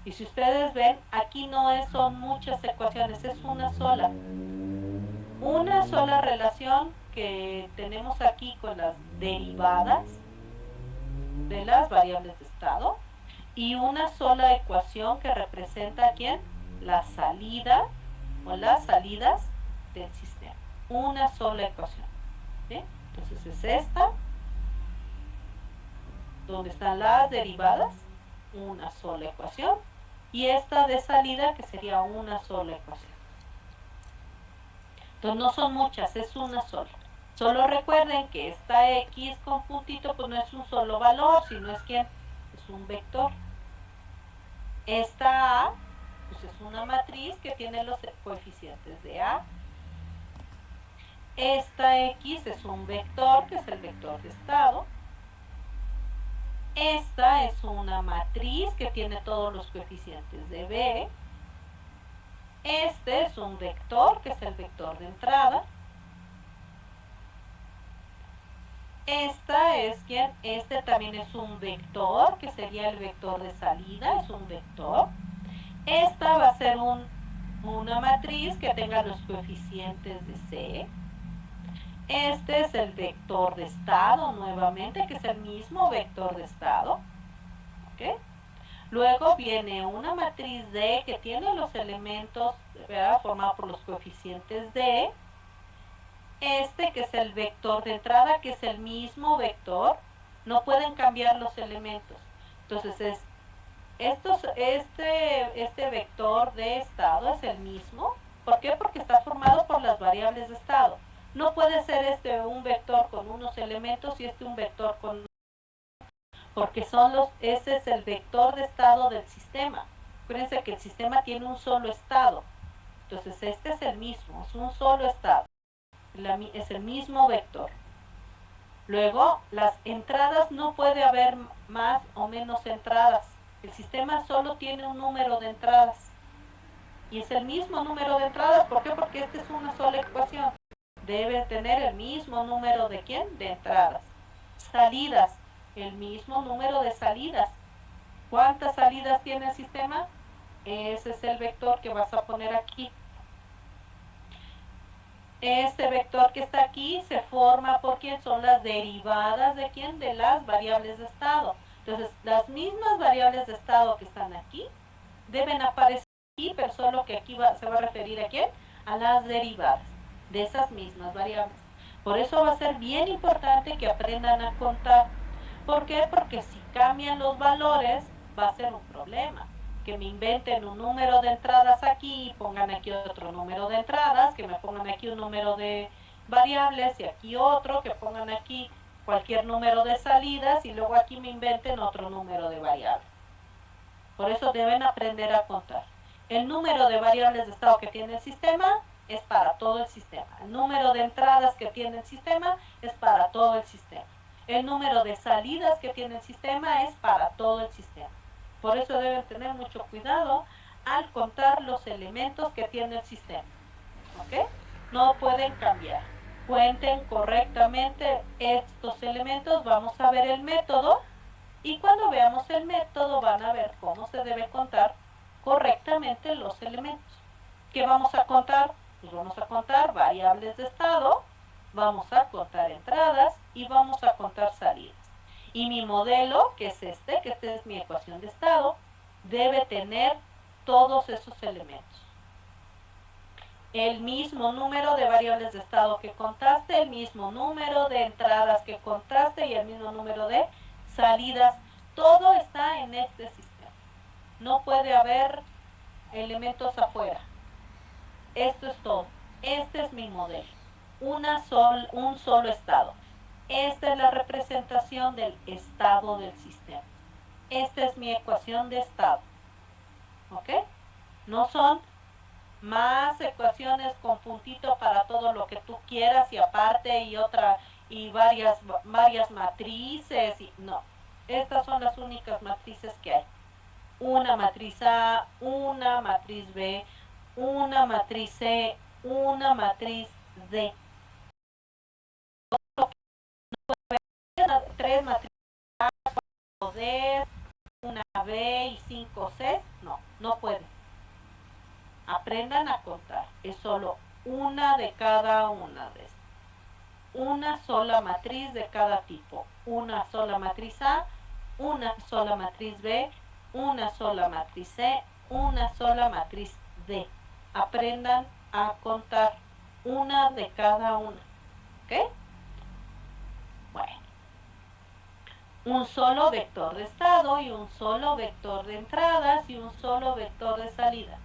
Y si ustedes ven, aquí no son muchas ecuaciones, es una sola. Una sola relación que tenemos aquí con las derivadas de las variables de estado y una sola ecuación que representa ¿a quién? La salida o las salidas del sistema. Una sola ecuación. ¿Sí? Entonces es esta, donde están las derivadas, una sola ecuación, y esta de salida que sería una sola ecuación. Entonces no son muchas, es una sola. Solo recuerden que esta X con puntito pues no es un solo valor, sino es ¿quién? Es un vector. Esta A pues es una matriz que tiene los coeficientes de A. Esta X es un vector, que es el vector de estado. Esta es una matriz que tiene todos los coeficientes de B. Este es un vector, que es el vector de entrada. Esta es ¿quién? Este también es un vector, que sería el vector de salida, es un vector. Esta va a ser una matriz que tenga los coeficientes de C. Este es el vector de estado, nuevamente, que es el mismo vector de estado. ¿Ok? Luego viene una matriz D que tiene los elementos, ¿verdad?, formados por los coeficientes D. Este que es el vector de entrada, que es el mismo vector, no pueden cambiar los elementos. Entonces este vector de estado es el mismo. ¿Por qué? Porque está formado por las variables de estado. No puede ser este un vector con unos elementos y este un vector con... porque ese es el vector de estado del sistema. Acuérdense que el sistema tiene un solo estado. Entonces este es el mismo, es un solo estado. Es el mismo vector. Luego, las entradas, no puede haber más o menos entradas. El sistema solo tiene un número de entradas. Y es el mismo número de entradas. ¿Por qué? Porque esta es una sola ecuación. Debe tener el mismo número de ¿quién? De entradas. Salidas, el mismo número de salidas. ¿Cuántas salidas tiene el sistema? Ese es el vector que vas a poner aquí. Este vector que está aquí se forma por ¿quién? Son las derivadas de ¿quién? De las variables de estado. Entonces, las mismas variables de estado que están aquí deben aparecer aquí, pero solo que aquí se va a referir a ¿quién? A las derivadas de esas mismas variables. Por eso va a ser bien importante que aprendan a contar. ¿Por qué? Porque si cambian los valores, va a ser un problema. Que me inventen un número de entradas aquí, pongan aquí otro número de entradas, que me pongan aquí un número de variables y aquí otro, que pongan aquí cualquier número de salidas y luego aquí me inventen otro número de variables. Por eso deben aprender a contar. El número de variables de estado que tiene el sistema es para todo el sistema. El número de entradas que tiene el sistema es para todo el sistema. El número de salidas que tiene el sistema es para todo el sistema. Por eso deben tener mucho cuidado al contar los elementos que tiene el sistema. ¿Ok? No pueden cambiar. Cuenten correctamente estos elementos. Vamos a ver el método. Y cuando veamos el método van a ver cómo se debe contar correctamente los elementos. ¿Qué vamos a contar? Pues vamos a contar variables de estado, vamos a contar entradas y vamos a contar salidas. Y mi modelo, que es que esta es mi ecuación de estado, debe tener todos esos elementos. El mismo número de variables de estado que contaste, el mismo número de entradas que contaste y el mismo número de salidas. Todo está en este sistema. No puede haber elementos afuera. Esto es todo. Este es mi modelo. Un solo estado. Esta es la representación del estado del sistema. Esta es mi ecuación de estado. ¿Ok? No son más ecuaciones con puntito para todo lo que tú quieras y aparte y y varias matrices, y no, estas son las únicas matrices que hay. Una matriz A, una matriz B, una matriz C, una matriz D. Tres matrices A, 4 D, una B y 5 C, no pueden. Aprendan a contar, es solo una de cada una de estas. Una sola matriz de cada tipo, una sola matriz A, una sola matriz B, una sola matriz C, una sola matriz D. Aprendan a contar una de cada una, ¿ok? Bueno, un solo vector de estado y un solo vector de entradas y un solo vector de salida.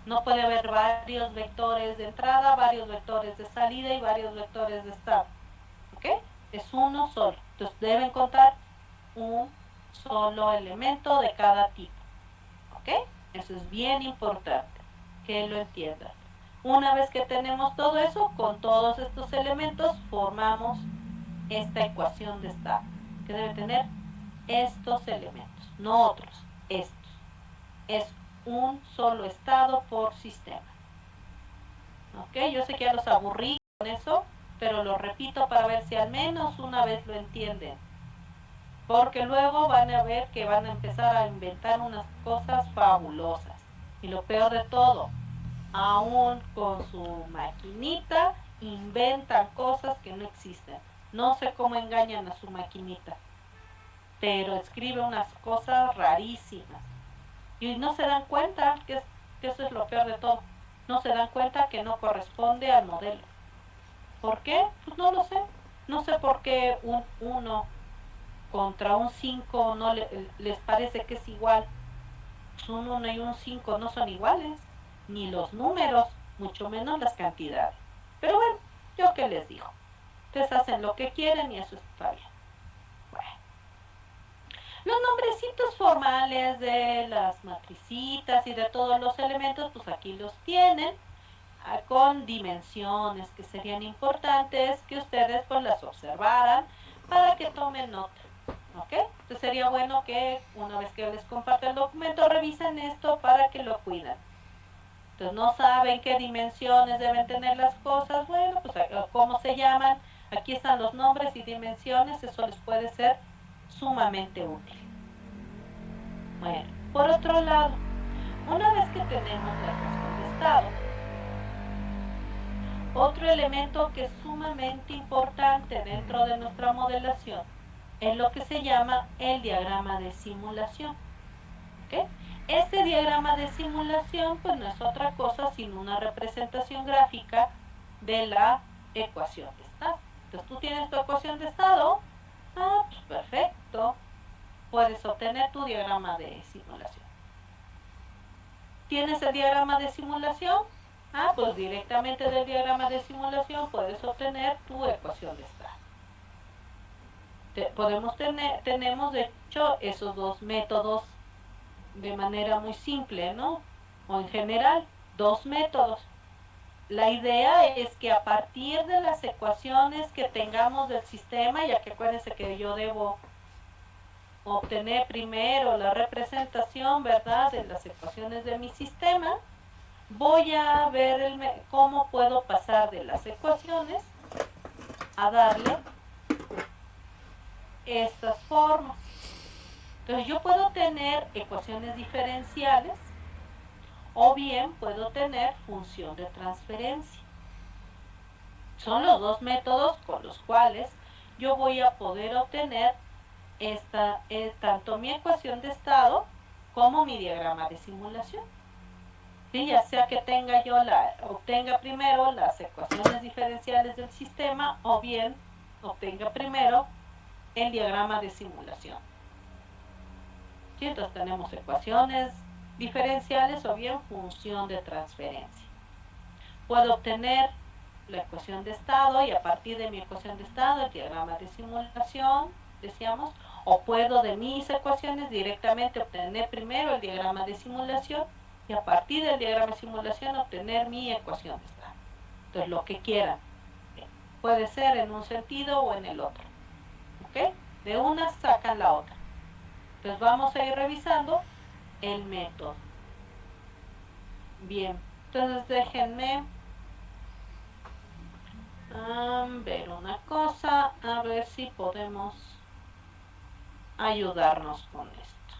No puede haber varios vectores de entrada, varios vectores de salida y varios vectores de estado, ¿ok? Es uno solo. Entonces deben contar un solo elemento de cada tipo, ¿ok? Eso es bien importante, que lo entiendan. Una vez que tenemos todo eso, con todos estos elementos formamos esta ecuación de estado, que debe tener estos elementos, no otros, estos. Es un solo estado por sistema. ¿Ok? Yo sé que ya los aburrí con eso, pero lo repito para ver si al menos una vez lo entienden. Porque luego van a ver que van a empezar a inventar unas cosas fabulosas. Y lo peor de todo, aún con su maquinita, inventan cosas que no existen. No sé cómo engañan a su maquinita, pero escribe unas cosas rarísimas. Y no se dan cuenta que eso es lo peor de todo. No se dan cuenta que no corresponde al modelo. ¿Por qué? Pues no lo sé. No sé por qué un 1 contra un 5 no les parece que es igual. Pues un 1 y un 5 no son iguales, ni los números, mucho menos las cantidades. Pero bueno, yo qué les digo. Ustedes hacen lo que quieren y eso está bien. Bueno. Los nombrecitos formales de las matricitas y de todos los elementos, pues aquí los tienen, con dimensiones que serían importantes que ustedes pues las observaran para que tomen nota, ¿ok? Entonces sería bueno que una vez que les comparte el documento revisen esto para que lo cuiden. Entonces no saben qué dimensiones deben tener las cosas, bueno, pues cómo se llaman, aquí están los nombres y dimensiones, eso les puede ser sumamente útil. Bueno, por otro lado, una vez que tenemos la ecuación de estado, otro elemento que es sumamente importante dentro de nuestra modelación es lo que se llama el diagrama de simulación. ¿Okay? Este diagrama de simulación pues no es otra cosa sino una representación gráfica de la ecuación de estado. Entonces tú tienes tu ecuación de estado, pues perfecto, puedes obtener tu diagrama de simulación. ¿Tienes el diagrama de simulación? Pues directamente del diagrama de simulación puedes obtener tu ecuación de estado. Tenemos de hecho esos dos métodos de manera muy simple, ¿no? O en general, dos métodos. La idea es que a partir de las ecuaciones que tengamos del sistema, ya que acuérdense que yo debo obtener primero la representación, ¿verdad?, de las ecuaciones de mi sistema, voy a ver cómo puedo pasar de las ecuaciones a darle estas formas. Entonces yo puedo tener ecuaciones diferenciales o bien puedo tener función de transferencia. Son los dos métodos con los cuales yo voy a poder obtener tanto mi ecuación de estado como mi diagrama de simulación. ¿Sí? Ya sea que obtenga primero las ecuaciones diferenciales del sistema o bien obtenga primero el diagrama de simulación. ¿Sí? Entonces tenemos ecuaciones diferenciales o bien función de transferencia. Puedo obtener la ecuación de estado y a partir de mi ecuación de estado el diagrama de simulación, decíamos, o puedo de mis ecuaciones directamente obtener primero el diagrama de simulación y a partir del diagrama de simulación obtener mi ecuación de estado. Entonces lo que quieran. Bien. Puede ser en un sentido o en el otro. ¿Ok? De una sacan la otra. Entonces vamos a ir revisando el método. Bien, entonces déjenme ver una cosa, a ver si podemos ayudarnos con esto.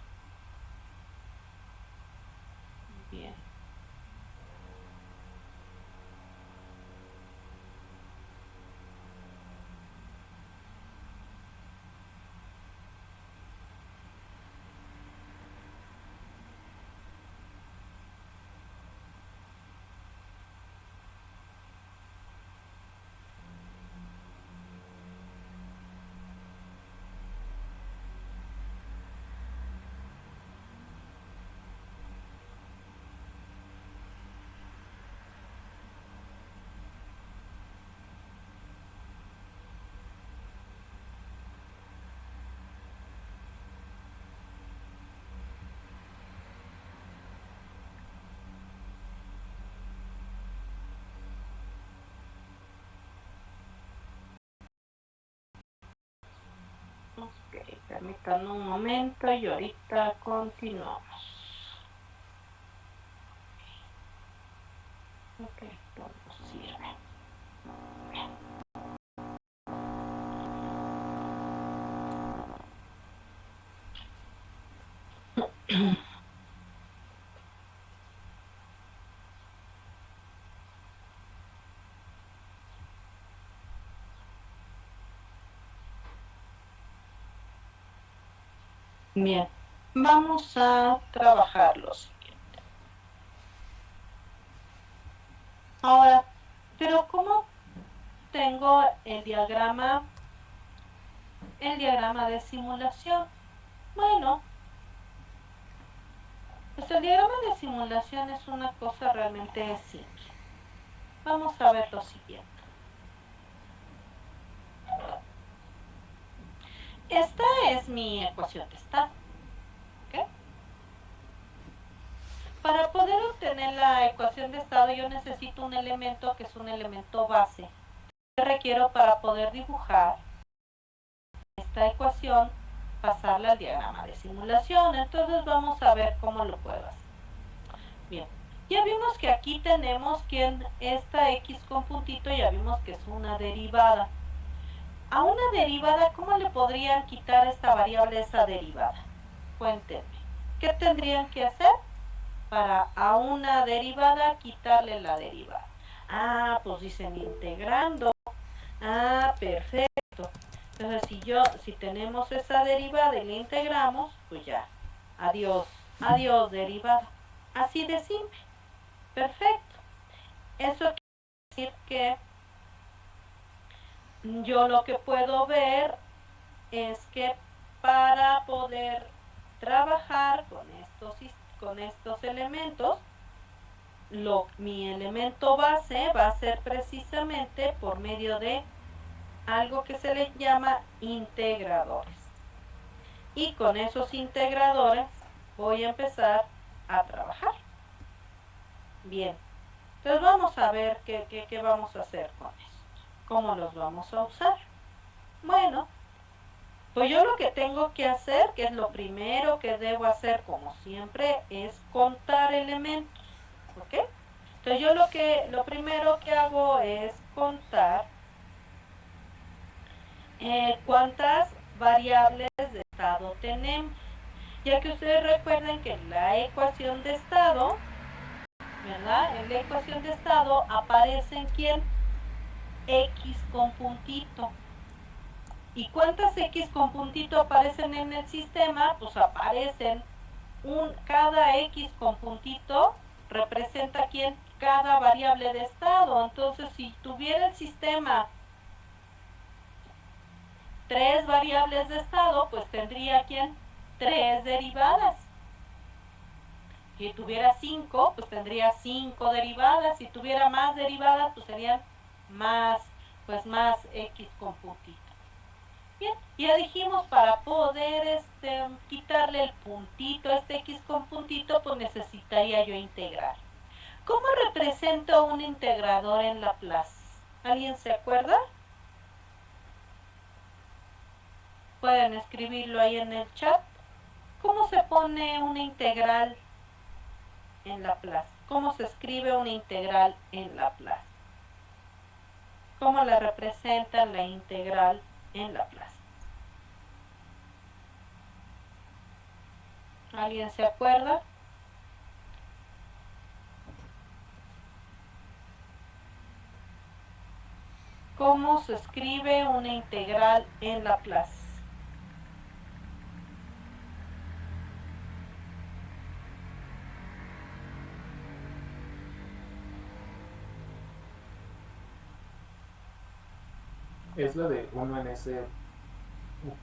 Bien. Ok, permítanme un momento y ahorita continuamos. Ok, esto no sirve. Bien, vamos a trabajar lo siguiente. Ahora, pero ¿cómo tengo el diagrama de simulación? Bueno, pues el diagrama de simulación es una cosa realmente simple. Vamos a ver lo siguiente. Esta es mi ecuación de estado. ¿Okay? Para poder obtener la ecuación de estado yo necesito un elemento que es un elemento base. Que requiero para poder dibujar esta ecuación, pasarla al diagrama de simulación. Entonces vamos a ver cómo lo puedo hacer. Bien, ya vimos que aquí tenemos que esta x con puntito ya vimos que es una derivada. A una derivada, ¿cómo le podrían quitar esta variable a esa derivada? Cuéntenme. ¿Qué tendrían que hacer para a una derivada quitarle la derivada? Ah, pues dicen integrando. Ah, perfecto. Entonces, si tenemos esa derivada y la integramos, pues ya. Adiós, adiós derivada. Así de simple. Perfecto. Eso quiere decir que yo lo que puedo ver es que para poder trabajar con estos elementos, mi elemento base va a ser precisamente por medio de algo que se le llama integradores. Y con esos integradores voy a empezar a trabajar. Bien, entonces vamos a ver qué vamos a hacer con esto. ¿Cómo los vamos a usar? Bueno, pues yo lo que tengo que hacer, que es lo primero que debo hacer como siempre, es contar elementos. ¿Ok? Entonces yo lo primero que hago es contar cuántas variables de estado tenemos. Ya que ustedes recuerden que en la ecuación de estado, ¿verdad? En la ecuación de estado aparecen ¿quién? X con puntito. ¿Y cuántas X con puntito aparecen en el sistema? Pues aparecen cada X con puntito representa ¿quién? Cada variable de estado. Entonces, si tuviera el sistema 3 variables de estado, pues tendría ¿quién? 3 derivadas. Si tuviera 5, pues tendría 5 derivadas. Si tuviera más derivadas, pues serían más X con puntito. Bien, ya dijimos, para poder quitarle el puntito a este X con puntito, pues necesitaría yo integrar. ¿Cómo represento un integrador en Laplace? ¿Alguien se acuerda? Pueden escribirlo ahí en el chat. ¿Cómo se pone una integral en Laplace? ¿Cómo se escribe una integral en Laplace? ¿Cómo la representan la integral en Laplace? ¿Alguien se acuerda? ¿Cómo se escribe una integral en Laplace? Es la de 1 en S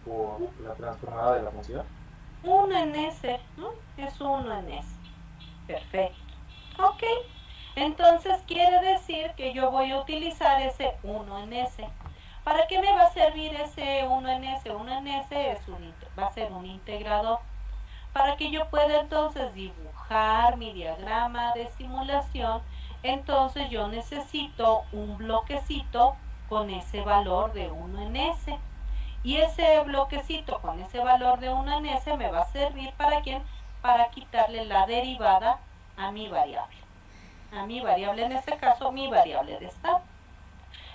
por la transformada de la función. 1 en S, ¿no? Es 1 en S. Perfecto. Ok. Entonces quiere decir que yo voy a utilizar ese 1 en S. ¿Para qué me va a servir ese 1 en S? 1 en S es va a ser un integrador. Para que yo pueda entonces dibujar mi diagrama de simulación, entonces yo necesito un bloquecito con ese valor de 1 en S. Y ese bloquecito con ese valor de 1 en S me va a servir para ¿quién? Para quitarle la derivada a mi variable. A mi variable, en este caso, mi variable de estado.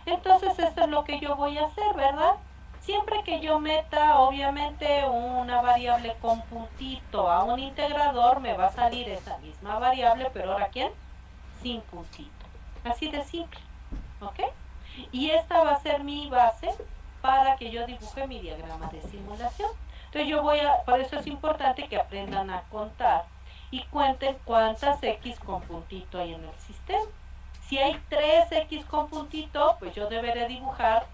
Entonces, esto es lo que yo voy a hacer, ¿verdad? Siempre que yo meta, obviamente, una variable con puntito a un integrador, me va a salir esa misma variable, pero ahora ¿quién? Sin puntito. Así de simple, ¿ok? Y esta va a ser mi base para que yo dibuje mi diagrama de simulación. Entonces yo por eso es importante que aprendan a contar y cuenten cuántas X con puntito hay en el sistema. Si hay 3 X con puntito, pues yo deberé dibujar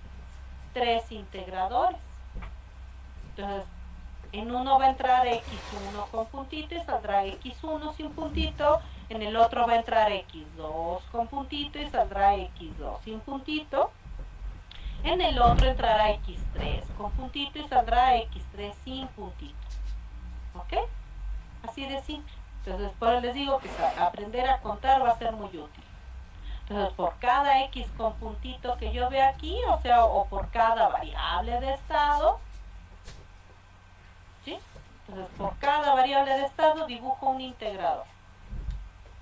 3 integradores. Entonces, en uno va a entrar X1 con puntito y saldrá X1 sin puntito. En el otro va a entrar X2 con puntito y saldrá X2 sin puntito. En el otro entrará X3 con puntito y saldrá X3 sin puntito. ¿Ok? Así de simple. Entonces, por eso les digo que aprender a contar va a ser muy útil. Entonces, por cada X con puntito que yo vea aquí, o sea, o por cada variable de estado, ¿sí? Entonces, por cada variable de estado dibujo un integrador.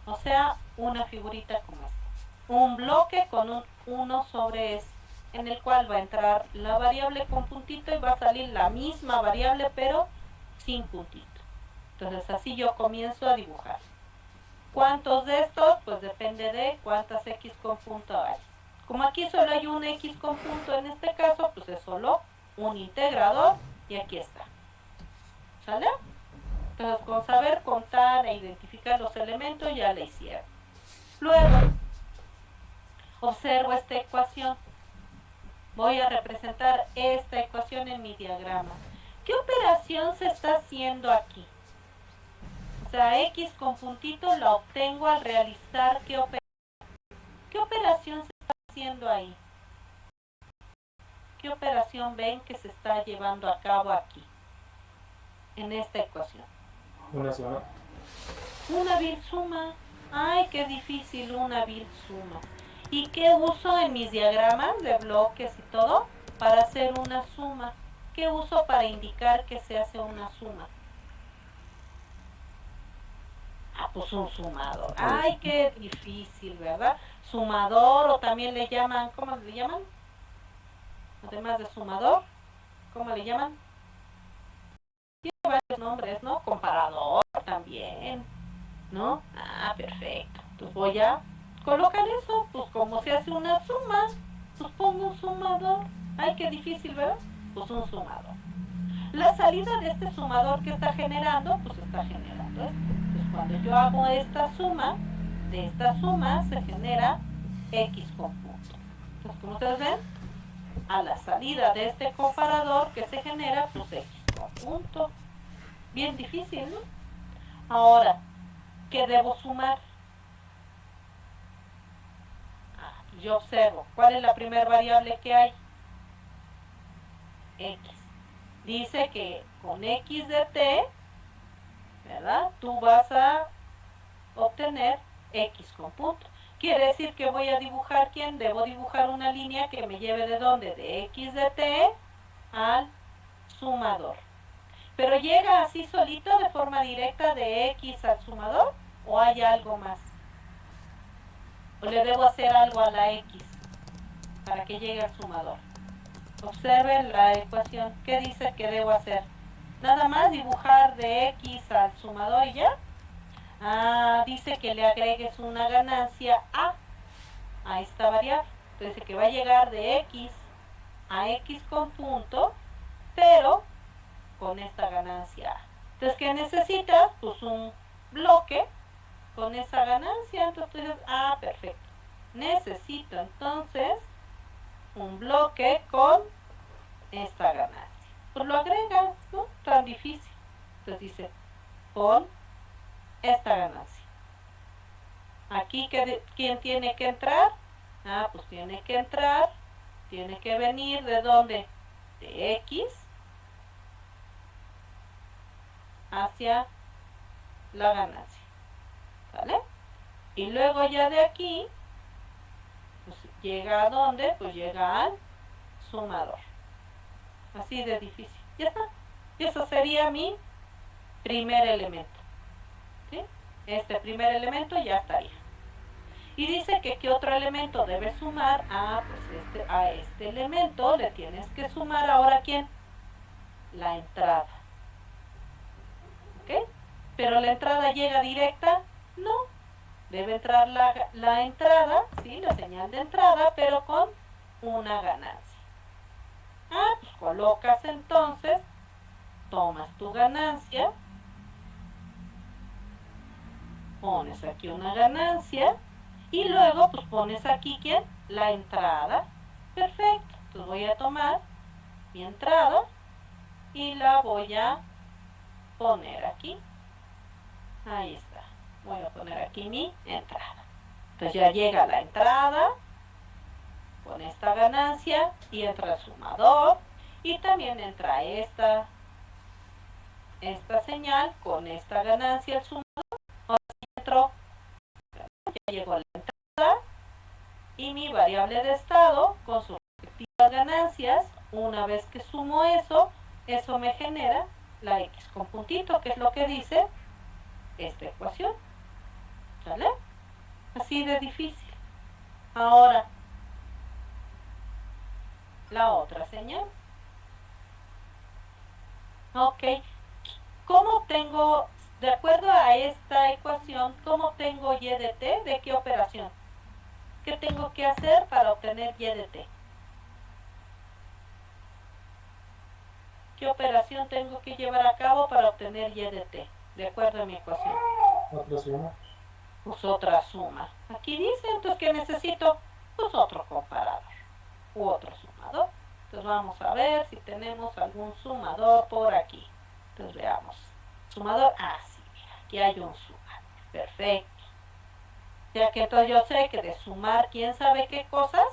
O sea, una figurita como esta. Un bloque con un 1 sobre S, en el cual va a entrar la variable con puntito y va a salir la misma variable, pero sin puntito. Entonces, así yo comienzo a dibujar. ¿Cuántos de estos? Pues depende de cuántas X con punto hay. Como aquí solo hay un X con punto en este caso, pues es solo un integrador y aquí está. ¿Sale? Entonces, con saber contar e identificar los elementos ya le hicieron. Luego, observo esta ecuación. Voy a representar esta ecuación en mi diagrama. ¿Qué operación se está haciendo aquí? O sea, X con puntito la obtengo al realizar ¿qué operación se está haciendo ahí? ¿Qué operación ven que se está llevando a cabo aquí? En esta ecuación. Una suma. Una vil suma. Ay, qué difícil una vil suma. ¿Y qué uso en mis diagramas de bloques y todo? Para hacer una suma. ¿Qué uso para indicar que se hace una suma? Ah, pues un sumador. Ay, qué difícil, ¿verdad? Sumador o también le llaman, ¿cómo le llaman? Además de sumador, ¿cómo le llaman? Tiene varios nombres, ¿no? Comparador también, ¿no? Ah, perfecto. Entonces voy a colocar eso, pues como se hace una suma, pues pongo un sumador. Ay, qué difícil, ¿verdad? Pues un sumador. La salida de este sumador que está generando, pues está generando esto. Entonces cuando yo hago esta suma, de esta suma se genera X con punto. Entonces, como ustedes ven, a la salida de este comparador que se genera, pues X con punto. Bien difícil, ¿no? Ahora, ¿qué debo sumar? Yo observo, ¿cuál es la primera variable que hay? X. Dice que con X de t, ¿verdad? Tú vas a obtener X con punto. Quiere decir que voy a dibujar, ¿quién? Debo dibujar una línea que me lleve de dónde? De X de t al sumador. Pero llega así solito de forma directa de X al sumador, ¿o hay algo más? ¿O le debo hacer algo a la X para que llegue al sumador? Observen la ecuación. ¿Qué dice que debo hacer? Nada más dibujar de X al sumador y ya. Dice que le agregues una ganancia a esta variable. Entonces que va a llegar de X a X con punto, pero con esta ganancia A. Entonces, ¿qué necesitas? Pues un bloque con esa ganancia. Entonces tú dices, perfecto. Necesito entonces un bloque con esta ganancia. Pues lo agregas, ¿no? Tan difícil. Entonces dice, con esta ganancia. Aquí, ¿quién tiene que entrar? Pues tiene que entrar, tiene que venir ¿de dónde? De X hacia la ganancia. ¿Vale? Y luego ya de aquí, pues llega a dónde? Pues llega al sumador. Así de difícil. Ya está. Y eso sería mi primer elemento. ¿Sí? Este primer elemento ya estaría. Y dice que ¿qué otro elemento debe sumar? Pues a este elemento le tienes que sumar ahora ¿quién? La entrada. ¿Ok? Pero la entrada llega directa, no. Debe entrar la entrada, ¿sí? La señal de entrada, pero con una ganancia. Pues colocas entonces, tomas tu ganancia, pones aquí una ganancia, y luego pues pones aquí ¿quién? La entrada. Perfecto. Entonces voy a tomar mi entrada y la voy a poner aquí. Ahí está. Voy a poner aquí mi entrada. Entonces ya llega la entrada con esta ganancia y entra el sumador y también entra esta señal con esta ganancia el sumador. Ahora entro, ya llegó la entrada y mi variable de estado con sus respectivas ganancias. Una vez que sumo eso me genera la X con puntito, que es lo que dice esta ecuación. ¿Sale? Así de difícil. Ahora, la otra señal. Ok. ¿Cómo tengo, de acuerdo a esta ecuación, cómo tengo y de t? ¿De qué operación? ¿Qué tengo que hacer para obtener y de t? ¿Qué operación tengo que llevar a cabo para obtener y de t? De acuerdo a mi ecuación. Otra suma. Pues otra suma. Aquí dice, entonces, ¿qué necesito? Pues otro comparador u otro sumador. Entonces vamos a ver si tenemos algún sumador por aquí. Entonces veamos. Sumador, sí, mira, aquí hay un sumador. Perfecto. Ya que entonces yo sé que de sumar quién sabe qué cosas,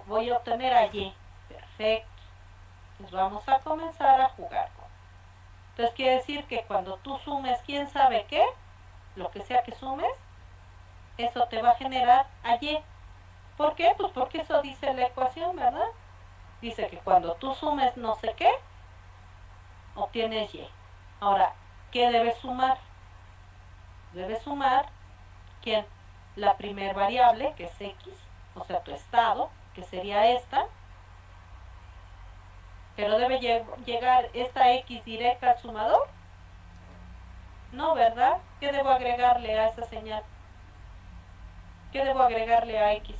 voy a obtener a y. Perfecto. Entonces vamos a comenzar a jugar con. Entonces quiere decir que cuando tú sumes quién sabe qué, lo que sea que sumes, eso te va a generar a y. ¿Por qué? Pues porque eso dice la ecuación, ¿verdad? Dice que cuando tú sumes no sé qué, obtienes y. Ahora, ¿qué debes sumar? Debes sumar, ¿quién? La primer variable, que es x, o sea, tu estado, que sería esta, pero debe llegar esta x directa al sumador. No, ¿verdad? ¿Qué debo agregarle a esa señal? ¿Qué debo agregarle a x?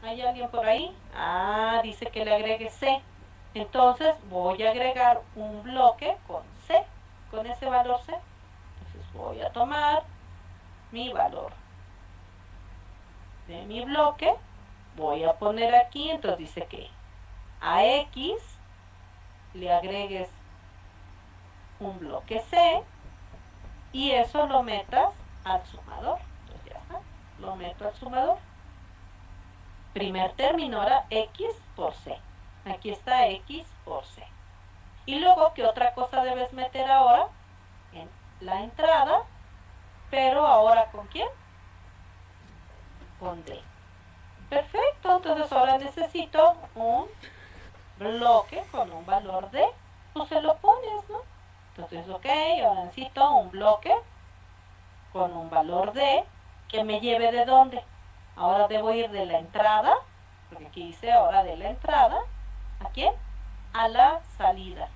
¿Hay alguien por ahí? Dice que le agregue c. Entonces voy a agregar un bloque con c, con ese valor c. Entonces voy a tomar mi valor de mi bloque, voy a poner aquí, entonces dice que a x le agregues un bloque c y eso lo metas al sumador. Entonces ya está, lo meto al sumador. Primer término era x por c. Aquí está x por c. Y luego, ¿qué otra cosa debes meter ahora? En la entrada, pero ahora ¿con quién? Con d. Perfecto, entonces ahora necesito un bloque con un valor de, pues se lo pones, ¿no? Entonces, ok, ahora necesito un bloque con un valor de, que me lleve de dónde. Ahora debo ir de la entrada, porque aquí dice ahora de la entrada, ¿a quién? A la salida.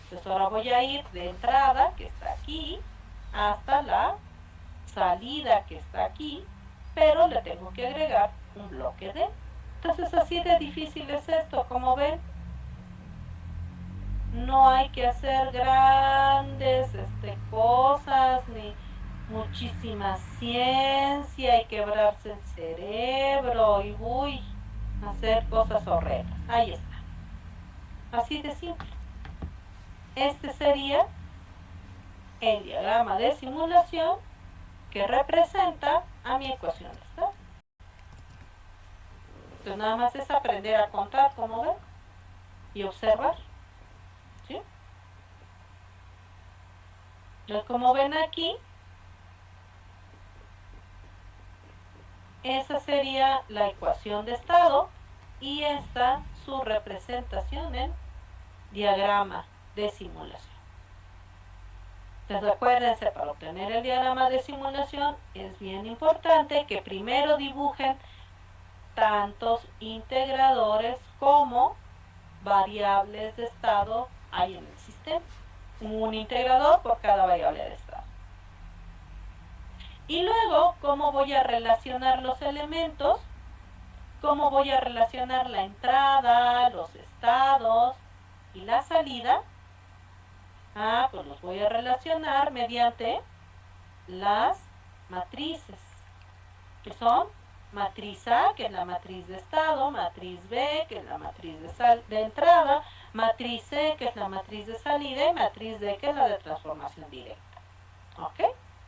Entonces ahora voy a ir de entrada, que está aquí, hasta la salida, que está aquí, pero le tengo que agregar un bloque de. Entonces así de difícil es esto, como ven. No hay que hacer grandes cosas, ni muchísima ciencia y quebrarse el cerebro y hacer cosas horrendas. Ahí está. Así de simple. Este sería el diagrama de simulación que representa a mi ecuación de estado. Entonces nada más es aprender a contar, como ven, y observar. ¿Sí? Entonces, como ven aquí, esa sería la ecuación de estado y esta su representación en diagrama de simulación. Entonces acuérdense, para obtener el diagrama de simulación es bien importante que primero dibujen tantos integradores como variables de estado hay en el sistema. Un integrador por cada variable de estado. Y luego, ¿cómo voy a relacionar los elementos? ¿Cómo voy a relacionar la entrada, los estados y la salida? Pues los voy a relacionar mediante las matrices, que son matriz A, que es la matriz de estado, matriz B, que es la matriz de entrada, matriz C, que es la matriz de salida, y matriz D, que es la de transformación directa. ¿Ok?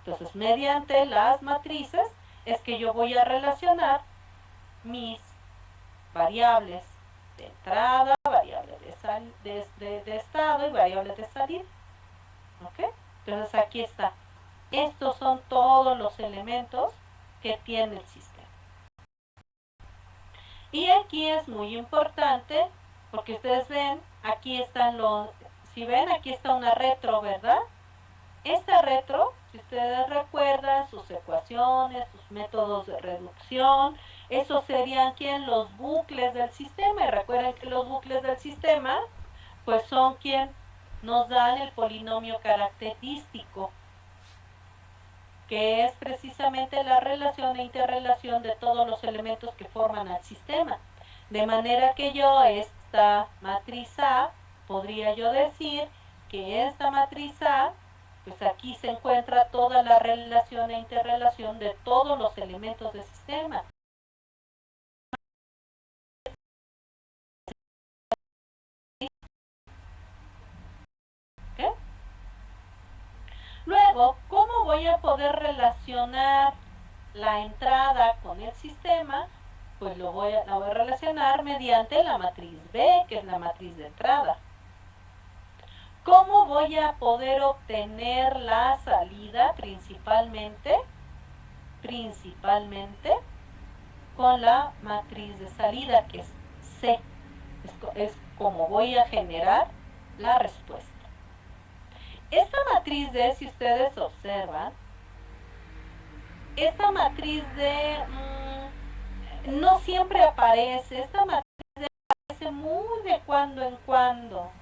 Entonces, mediante las matrices es que yo voy a relacionar mis variables de entrada, variables de estado y variables de salida. ¿Ok? Entonces, aquí está. Estos son todos los elementos que tiene el sistema. Y aquí es muy importante, porque ustedes ven, aquí están si ven, aquí está una retro, ¿verdad? Esta retro, si ustedes recuerdan sus ecuaciones, sus métodos de reducción, esos serían los bucles del sistema. Y recuerden que los bucles del sistema, pues son quien nos dan el polinomio característico, que es precisamente la relación e interrelación de todos los elementos que forman al sistema. De manera que yo, esta matriz A, podría yo decir que esta matriz A, pues aquí se encuentra toda la relación e interrelación de todos los elementos del sistema. ¿Okay? Luego, ¿cómo voy a poder relacionar la entrada con el sistema? Pues la voy a relacionar mediante la matriz B, que es la matriz de entrada. ¿Cómo voy a poder obtener la salida? Principalmente con la matriz de salida, que es C. Es como voy a generar la respuesta. Esta matriz D, si ustedes observan, esta matriz D no siempre aparece. Esta matriz D aparece muy de cuando en cuando.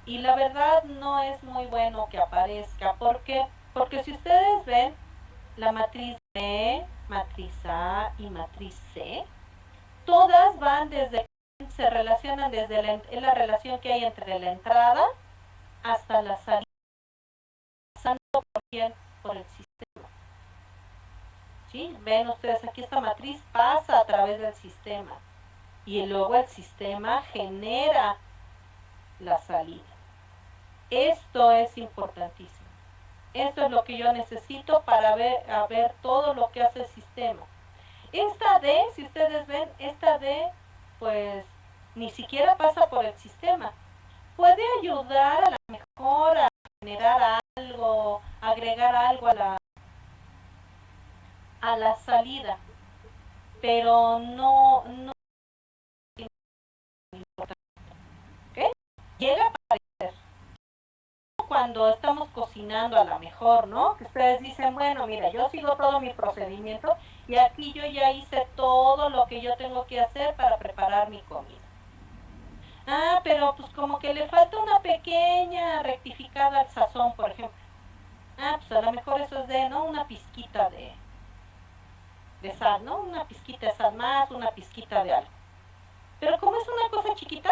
Y la verdad no es muy bueno que aparezca. ¿Por qué? Porque si ustedes ven la matriz B, matriz A y matriz C, todas van se relacionan desde la relación que hay entre la entrada hasta la salida, pasando por el sistema. ¿Sí? Ven ustedes aquí, esta matriz pasa a través del sistema y luego el sistema genera la salida. Esto es importantísimo. Esto es lo que yo necesito para ver todo lo que hace el sistema. Esta D, si ustedes ven, esta D, pues ni siquiera pasa por el sistema. Puede ayudar a la mejor a generar algo, agregar algo a la salida. pero no ¿ok? Llega a aparecer cuando estamos cocinando a lo mejor, ¿no? Que ustedes dicen, bueno, mira, yo sigo todo mi procedimiento y aquí yo ya hice todo lo que yo tengo que hacer para preparar mi comida. Ah, pero pues como que le falta una pequeña rectificada al sazón, por ejemplo. Ah, pues a lo mejor eso es de, ¿no? Una pizquita de sal, ¿no? Una pizquita de sal más, una pizquita de algo. Pero como es una cosa chiquita,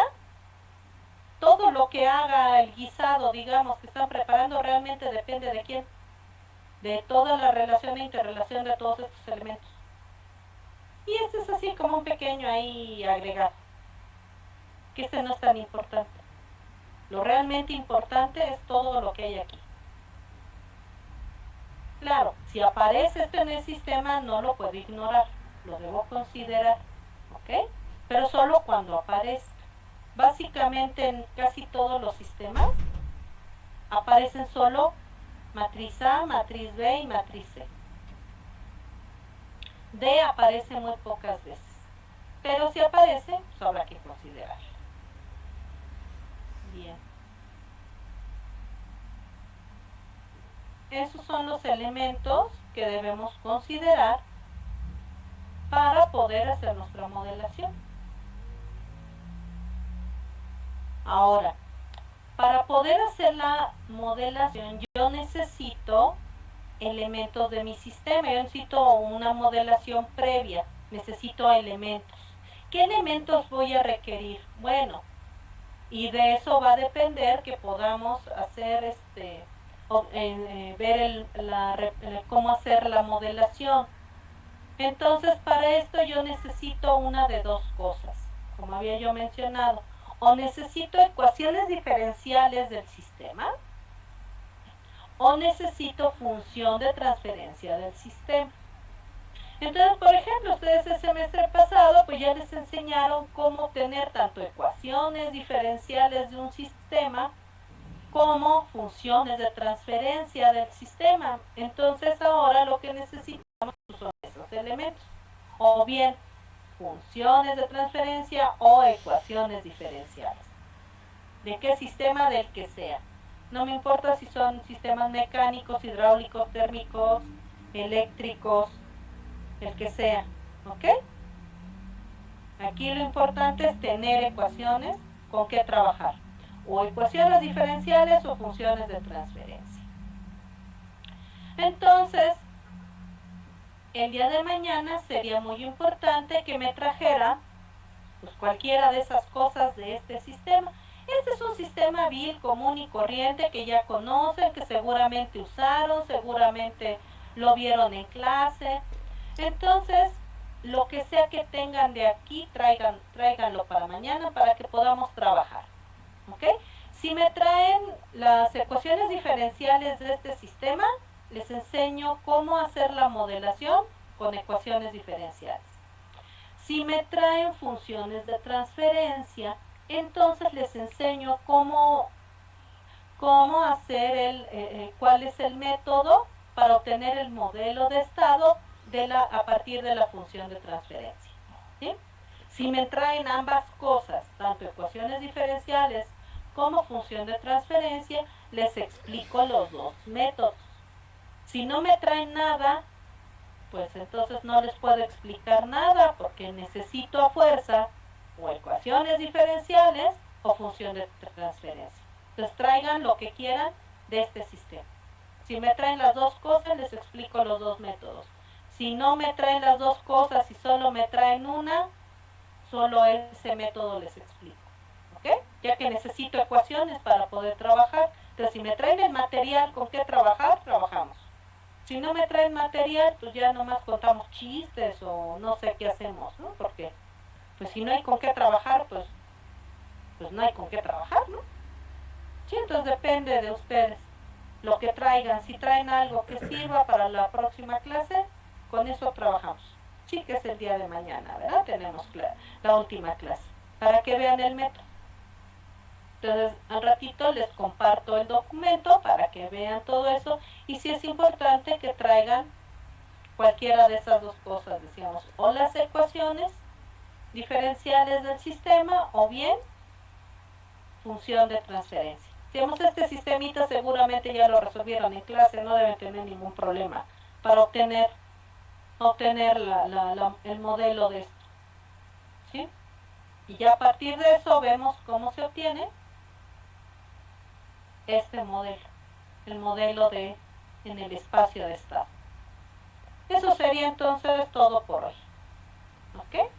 todo lo que haga el guisado, digamos, que están preparando realmente depende de quién, de toda la relación e interrelación de todos estos elementos. Y este es así como un pequeño ahí agregado, que este no es tan importante. Lo realmente importante es todo lo que hay aquí. Claro, si aparece esto en el sistema no lo puedo ignorar, lo debo considerar, ¿ok? Pero solo cuando aparece. Básicamente en casi todos los sistemas aparecen solo matriz A, matriz B y matriz C. D aparece muy pocas veces, pero si aparece, pues habrá que considerar. Bien. Esos son los elementos que debemos considerar para poder hacer nuestra modelación. Ahora, para poder hacer la modelación, yo necesito elementos de mi sistema, yo necesito una modelación previa, necesito elementos. ¿Qué elementos voy a requerir? Bueno, y de eso va a depender que podamos hacer ver cómo hacer la modelación. Entonces, para esto yo necesito una de dos cosas, como había yo mencionado. O necesito ecuaciones diferenciales del sistema, o necesito función de transferencia del sistema. Entonces, por ejemplo, ustedes el semestre pasado pues ya les enseñaron cómo obtener tanto ecuaciones diferenciales de un sistema como funciones de transferencia del sistema. Entonces ahora lo que necesitamos son esos elementos, o bien funciones de transferencia o ecuaciones diferenciales. ¿De qué sistema? Del que sea. No me importa si son sistemas mecánicos, hidráulicos, térmicos, eléctricos, el que sea, ¿ok? Aquí lo importante es tener ecuaciones con qué trabajar, o ecuaciones diferenciales o funciones de transferencia. Entonces, el día de mañana sería muy importante que me trajera pues, cualquiera de esas cosas de este sistema. Este es un sistema vil, común y corriente que ya conocen, que seguramente usaron, seguramente lo vieron en clase. Entonces, lo que sea que tengan de aquí, tráiganlo para mañana para que podamos trabajar. ¿Ok? Si me traen las ecuaciones diferenciales de este sistema, les enseño cómo hacer la modelación con ecuaciones diferenciales. Si me traen funciones de transferencia, entonces les enseño cómo hacer cuál es el método para obtener el modelo de estado a partir de la función de transferencia. ¿Sí? Si me traen ambas cosas, tanto ecuaciones diferenciales como función de transferencia, les explico los dos métodos. Si no me traen nada, pues entonces no les puedo explicar nada porque necesito a fuerza o ecuaciones diferenciales o función de transferencia. Entonces traigan lo que quieran de este sistema. Si me traen las dos cosas, les explico los dos métodos. Si no me traen las dos cosas y solo me traen una, solo ese método les explico. ¿Ok? Ya que necesito ecuaciones para poder trabajar. Entonces, si me traen el material con qué trabajar, trabajamos. Si no me traen material, pues ya nomás contamos chistes o no sé qué hacemos, ¿no? Porque, pues si no hay con qué trabajar, pues no hay con qué trabajar, ¿no? Sí, entonces depende de ustedes lo que traigan. Si traen algo que sirva para la próxima clase, con eso trabajamos. Sí, que es el día de mañana, ¿verdad? Tenemos la última clase, para que vean el método. Entonces, al ratito les comparto el documento para que vean todo eso y si es importante que traigan Cualquiera de esas dos cosas, decíamos, o las ecuaciones diferenciales del sistema o bien función de transferencia. Digamos, este sistemita seguramente ya lo resolvieron en clase, no deben tener ningún problema para obtener el modelo de esto, ¿sí? Y ya a partir de eso vemos cómo se obtiene este modelo, el modelo en el espacio de estado. Eso sería entonces todo por hoy, ¿ok?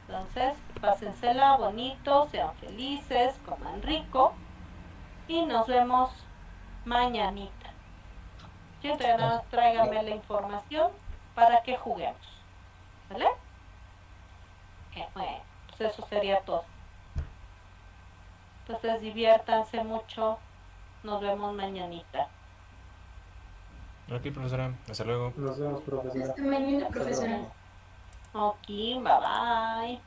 Entonces, pásensela bonito, sean felices, coman rico y nos vemos mañanita. Sí, tráigame la información para que juguemos, ¿vale? Bueno, pues eso sería todo. Entonces, diviértanse mucho. Nos vemos mañanita. Ok, profesora, hasta luego. Nos vemos, profesora. Hasta mañana, Hasta profesora. luego. Ok, bye bye.